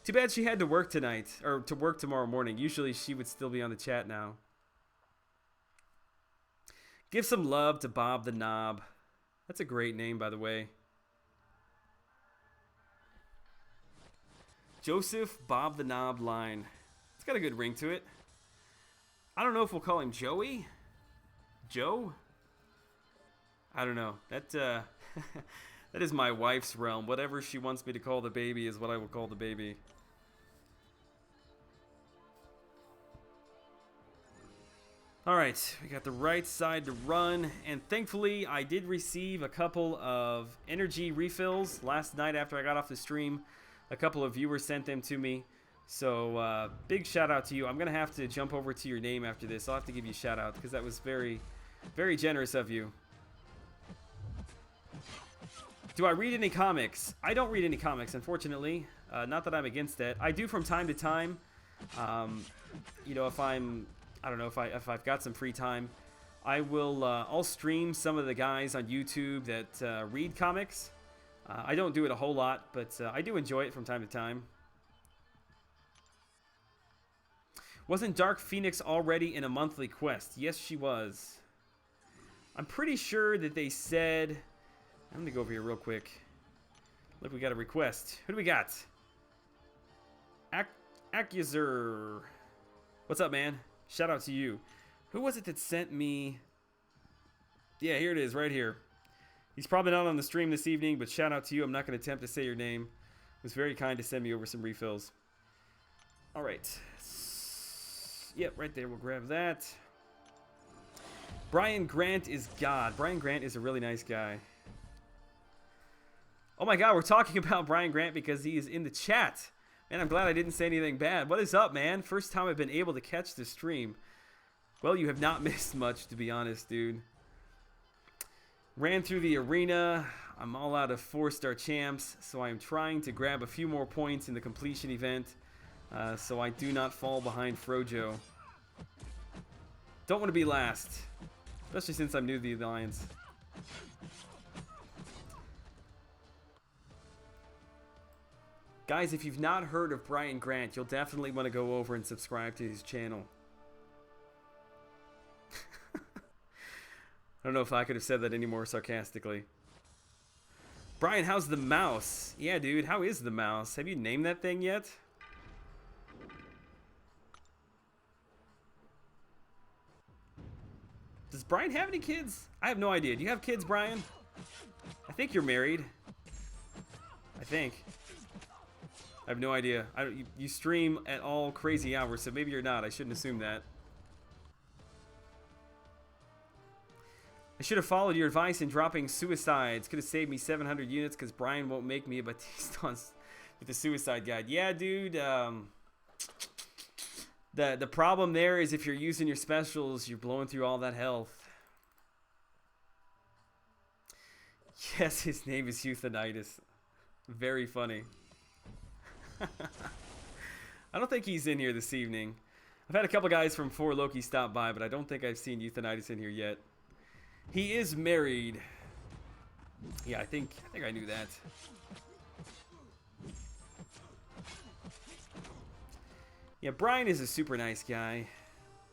Too bad she had to work tonight, or to work tomorrow morning. Usually she would still be on the chat now. Give some love to Bob the Knob. That's a great name, by the way. Joseph Bob the Knob Line. It's got a good ring to it. I don't know if we'll call him Joey. Joe? I don't know. That that is my wife's realm. Whatever she wants me to call the baby is what I will call the baby. Alright, we got the right side to run, and thankfully I did receive a couple of energy refills last night after I got off the stream. A couple of viewers sent them to me, so big shout out to you. I'm going to have to jump over to your name after this. I'll have to give you a shout out because that was very, very generous of you. Do I read any comics? I don't read any comics, unfortunately. Not that I'm against it. I do from time to time. You know, I don't know, if I've got some free time, I'll stream some of the guys on YouTube that read comics. I don't do it a whole lot, but I do enjoy it from time to time. Wasn't Dark Phoenix already in a monthly quest? Yes, she was. I'm pretty sure that they said... I'm going to go over here real quick. Look, we got a request. Who do we got? Accuser. What's up, man? Shout out to you. Who was it that sent me... Yeah, here it is, right here. He's probably not on the stream this evening, but shout out to you. I'm not going to attempt to say your name. It was very kind to send me over some refills. All right. Yep, right there. We'll grab that. Brian Grant is God. Brian Grant is a really nice guy. Oh my God, we're talking about Brian Grant because he is in the chat. Man, I'm glad I didn't say anything bad. What is up, man? First time I've been able to catch the stream. Well, you have not missed much, to be honest, dude. Ran through the arena. I'm all out of 4-star champs, so I'm trying to grab a few more points in the completion event so I do not fall behind Frojo. Don't want to be last, especially since I'm new to the Alliance. Guys, if you've not heard of Brian Grant, you'll definitely want to go over and subscribe to his channel. I don't know if I could have said that any more sarcastically. Brian, how's the mouse? Yeah, dude, how is the mouse? Have you named that thing yet? Does Brian have any kids? I have no idea. Do you have kids, Brian? I think you're married. I think. I have no idea. You stream at all crazy hours, so maybe you're not. I shouldn't assume that. I should have followed your advice in dropping suicides. Could have saved me 700 units because Brian won't make me a Batista with the suicide guide. Yeah, dude. The problem there is if you're using your specials, you're blowing through all that health. Yes, his name is Euthanitis. Very funny. I don't think he's in here this evening. I've had a couple guys from 4 Loki stop by, but I don't think I've seen Euthanitis in here yet. He is married. Yeah, I think I knew that. Yeah, Brian is a super nice guy.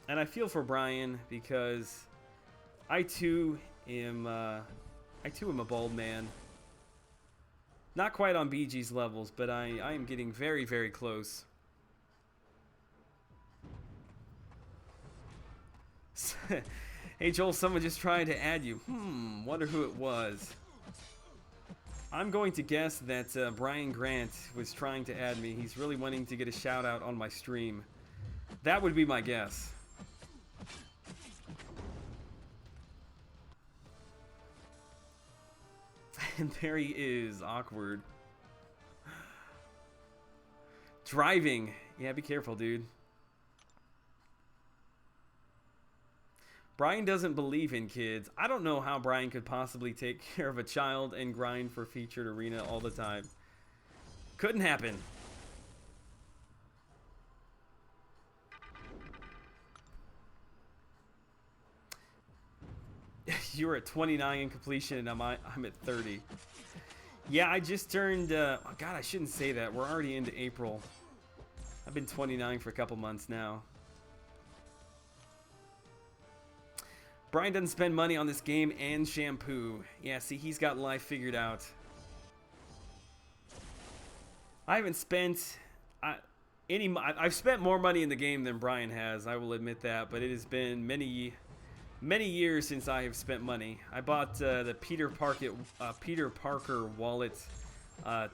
And I feel for Brian because I too am a bald man. Not quite on BG's levels, but I am getting very, very close. Hey Joel, someone just tried to add you. Wonder who it was. I'm going to guess that Brian Grant was trying to add me. He's really wanting to get a shout out on my stream. That would be my guess. And there he is, awkward. Driving. Yeah, be careful, dude. Brian doesn't believe in kids. I don't know how Brian could possibly take care of a child and grind for featured arena all the time. Couldn't happen. You're at 29 in completion and I'm at 30. Yeah, I just turned, oh God, I shouldn't say that. We're already into April. I've been 29 for a couple months now. Brian doesn't spend money on this game and shampoo. Yeah, see, he's got life figured out. I haven't spent I've spent more money in the game than Brian has, I will admit that, but it has been many years since I have spent money. I bought the Peter Parker wallet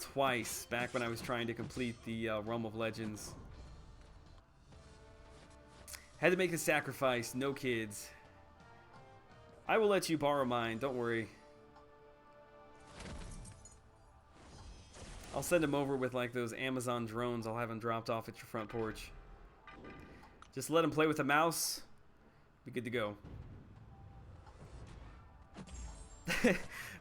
twice back when I was trying to complete the Realm of Legends. Had to make a sacrifice, no kids. I will let you borrow mine, don't worry. I'll send them over with like those Amazon drones. I'll have them dropped off at your front porch. Just let them play with the mouse. Be good to go.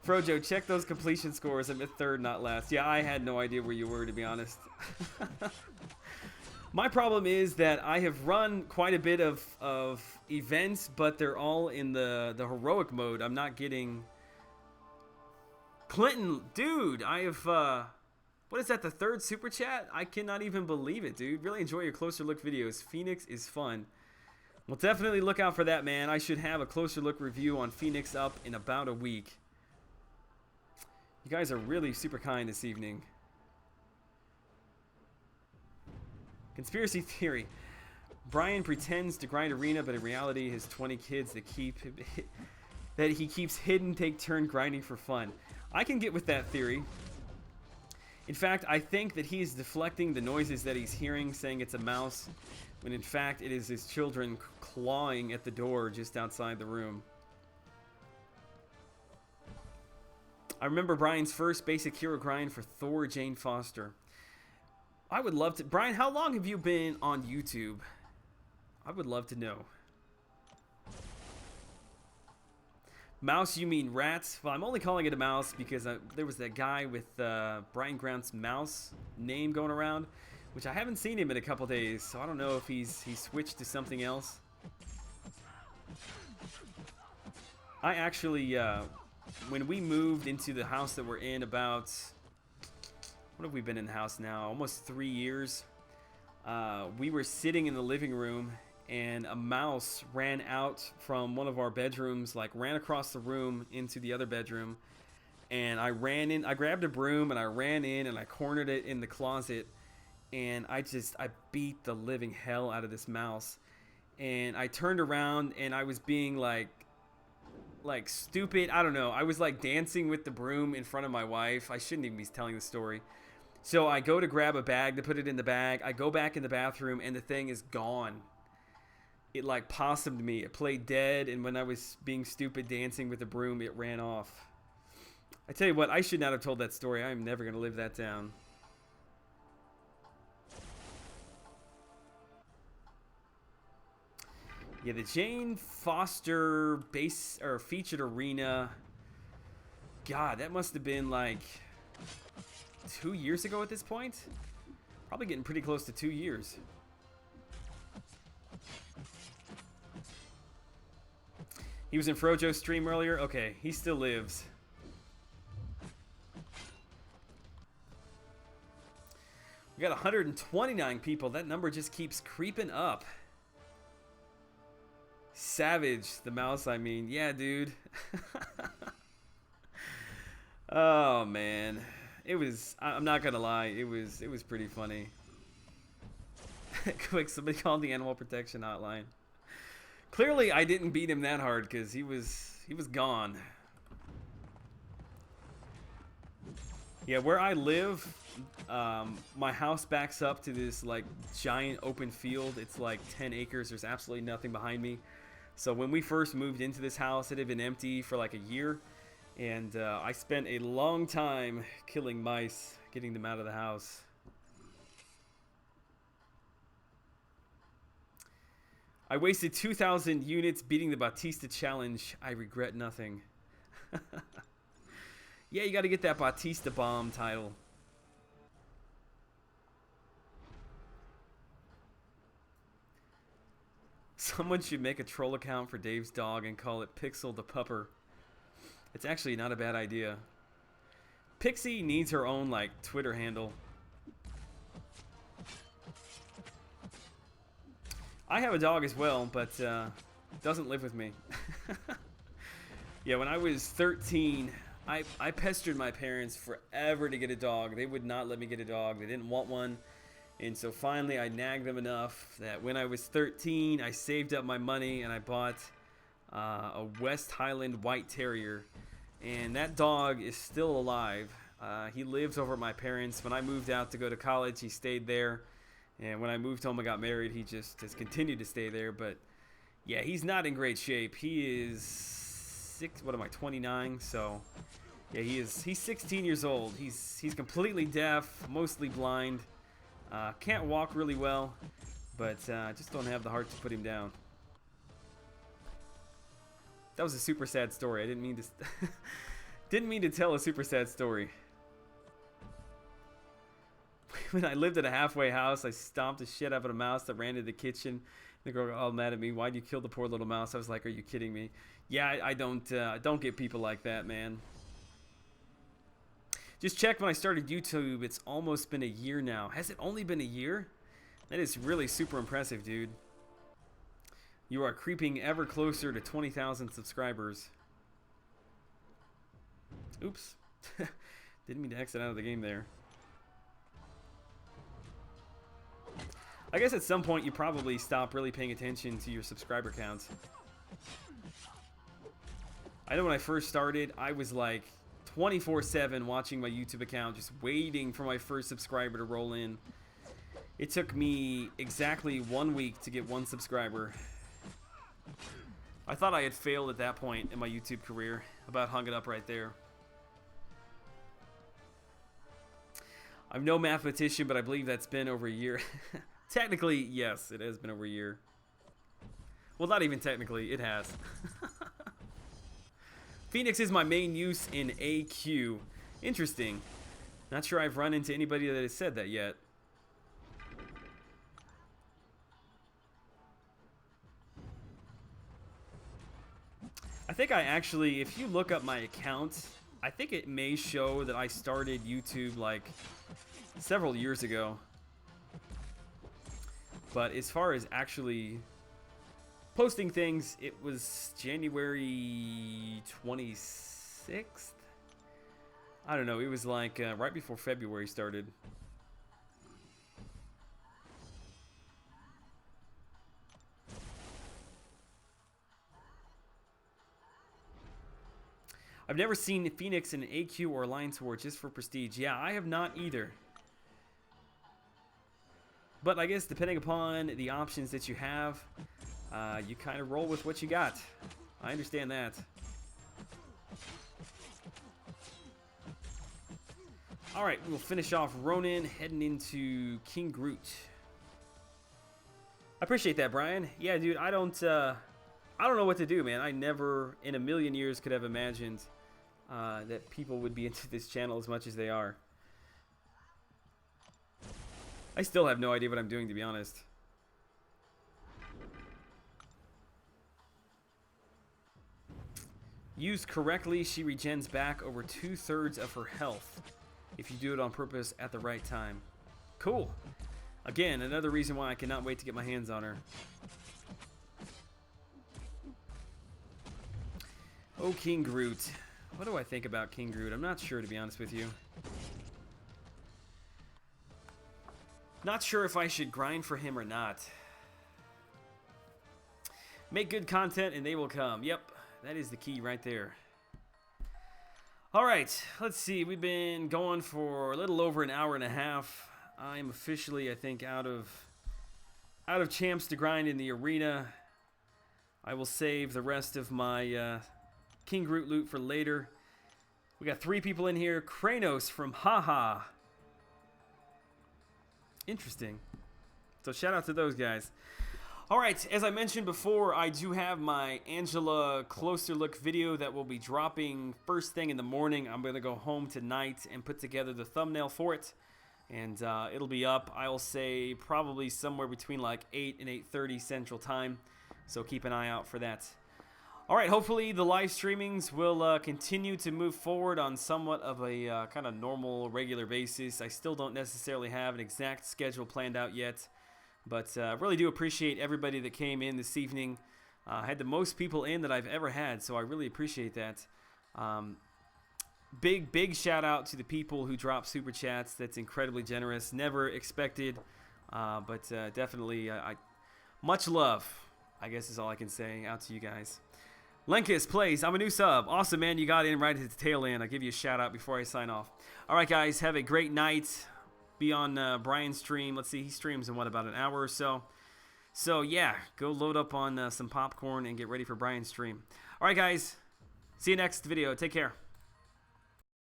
Frojo, check those completion scores. I'm at 3rd, not last. Yeah, I had no idea where you were, to be honest. My problem is that I have run quite a bit of events, but they're all in the heroic mode. I'm not getting... Clinton, dude, I have... what is that, the 3rd super chat? I cannot even believe it, dude. Really enjoy your closer look videos. Phoenix is fun. Well, definitely look out for that, man. I should have a closer look review on Phoenix up in about a week. You guys are really super kind this evening. Conspiracy theory. Brian pretends to grind arena, but in reality his 20 kids that he keeps hidden take turn grinding for fun. I can get with that theory. In fact, I think that he's deflecting the noises that he's hearing, saying it's a mouse, when in fact it is his children clawing at the door just outside the room. I remember Brian's first basic hero grind for Thor Jane Foster. I would love to... Brian, how long have you been on YouTube? I would love to know. Mouse, you mean rats? Well, I'm only calling it a mouse because there was that guy with Brian Grant's mouse name going around, which I haven't seen him in a couple days, so I don't know if he's switched to something else. I actually, when we moved into the house that we're in about... What have we been in the house now? Almost 3 years. We were sitting in the living room and a mouse ran out from one of our bedrooms, like ran across the room into the other bedroom. And I ran in, I grabbed a broom and I ran in and I cornered it in the closet. And I beat the living hell out of this mouse. And I turned around and I was being like stupid. I don't know. I was like dancing with the broom in front of my wife. I shouldn't even be telling the story. So I go to grab a bag to put it in the bag. I go back in the bathroom and the thing is gone. it like possummed me. It played dead, and when I was being stupid dancing with the broom, it ran off. I tell you what, I should not have told that story. I am never going to live that down. Yeah, the Jane Foster base or featured arena. God, that must have been like 2 years ago at this point. Probably getting pretty close to 2 years. He was in Frojo's stream earlier. Okay, he still lives. We got 129 people. That number just keeps creeping up. Savage, the mouse, I mean. Yeah, dude. Oh, man. It was, I'm not gonna lie, it was pretty funny. Quick, somebody called the animal protection hotline. Clearly, I didn't beat him that hard because he was gone. Yeah, where I live, my house backs up to this like giant open field. It's like 10 acres. There's absolutely nothing behind me. So when we first moved into this house, it had been empty for like a year. And I spent a long time killing mice, getting them out of the house. I wasted 2,000 units beating the Batista challenge. I regret nothing. Yeah, you got to get that Batista bomb title. Someone should make a troll account for Dave's dog and call it Pixel the Pupper. It's actually not a bad idea. Pixie needs her own, like, Twitter handle. I have a dog as well, but doesn't live with me. Yeah, when I was 13, I pestered my parents forever to get a dog. They would not let me get a dog. They didn't want one. And so finally I nagged them enough that when I was 13, I saved up my money and I bought a West Highland White Terrier. And that dog is still alive. He lives over at my parents'. When I moved out to go to college, he stayed there. And when I moved home and got married, he just has continued to stay there. But yeah, he's not in great shape. He is 29? So yeah, he's 16 years old. He's completely deaf, mostly blind. Can't walk really well, but just don't have the heart to put him down. That was a super sad story. I didn't mean to didn't mean to tell a super sad story. When I lived at a halfway house, I stomped the shit out of a mouse that ran into the kitchen. The girl got all mad at me. Why'd you kill the poor little mouse? I was like, are you kidding me? Yeah, I don't get people like that, man. Just check when I started YouTube. It's almost been a year now. Has it only been a year? That is really super impressive, dude. You are creeping ever closer to 20,000 subscribers. Oops. Didn't mean to exit out of the game there. I guess at some point you probably stop really paying attention to your subscriber counts. I know when I first started, I was like 24/7 watching my YouTube account, just waiting for my first subscriber to roll in. It took me exactly 1 week to get 1 subscriber. I thought I had failed at that point in my YouTube career. About hung it up right there. I'm no mathematician, but I believe that's been over a year. Technically, yes, it has been over a year. Well, not even technically, it has. Phoenix is my main use in AQ. Interesting. Not sure I've run into anybody that has said that yet. I think I actually, if you look up my account, I think it may show that I started YouTube like several years ago. But as far as actually posting things, it was January 26th? I don't know, it was like right before February started. I've never seen Phoenix in AQ or Alliance War just for prestige. Yeah, I have not either. But I guess depending upon the options that you have, you kind of roll with what you got. I understand that. All right, we'll finish off Ronin, heading into King Groot. I appreciate that, Brian. Yeah, dude, I don't know what to do, man. I never in a million years could have imagined that people would be into this channel as much as they are. I still have no idea what I'm doing, to be honest. Used correctly, she regens back over 2/3 of her health if you do it on purpose at the right time. Cool. Again, another reason why I cannot wait to get my hands on her. Oh, King Groot. What do I think about King Groot? I'm not sure, to be honest with you. Not sure if I should grind for him or not. Make good content and they will come. Yep, that is the key right there. All right, let's see. We've been going for a little over an hour and a half. I am officially, I think, out of champs to grind in the arena. I will save the rest of my King Groot loot for later. We got 3 people in here. Kranos from Haha. Interesting. So shout out to those guys. All right, as I mentioned before, I do have my Angela closer look video that will be dropping first thing in the morning. I'm going to go home tonight and put together the thumbnail for it. And it'll be up, I'll say, probably somewhere between like 8 and 8:30 Central Time. So keep an eye out for that. All right, hopefully the live streamings will continue to move forward on somewhat of a kind of normal, regular basis. I still don't necessarily have an exact schedule planned out yet. But I really do appreciate everybody that came in this evening. I had the most people in that I've ever had, so I really appreciate that. Big shout out to the people who drop super chats. That's incredibly generous. Never expected, but definitely much love, I guess is all I can say out to you guys. Lenkus plays. I'm a new sub. Awesome, man. You got in right at the tail end. I'll give you a shout out before I sign off. All right, guys. Have a great night. Be on Brian's stream. Let's see. He streams in, what, about an hour or so? So, yeah. Go load up on some popcorn and get ready for Brian's stream. All right, guys. See you next video. Take care.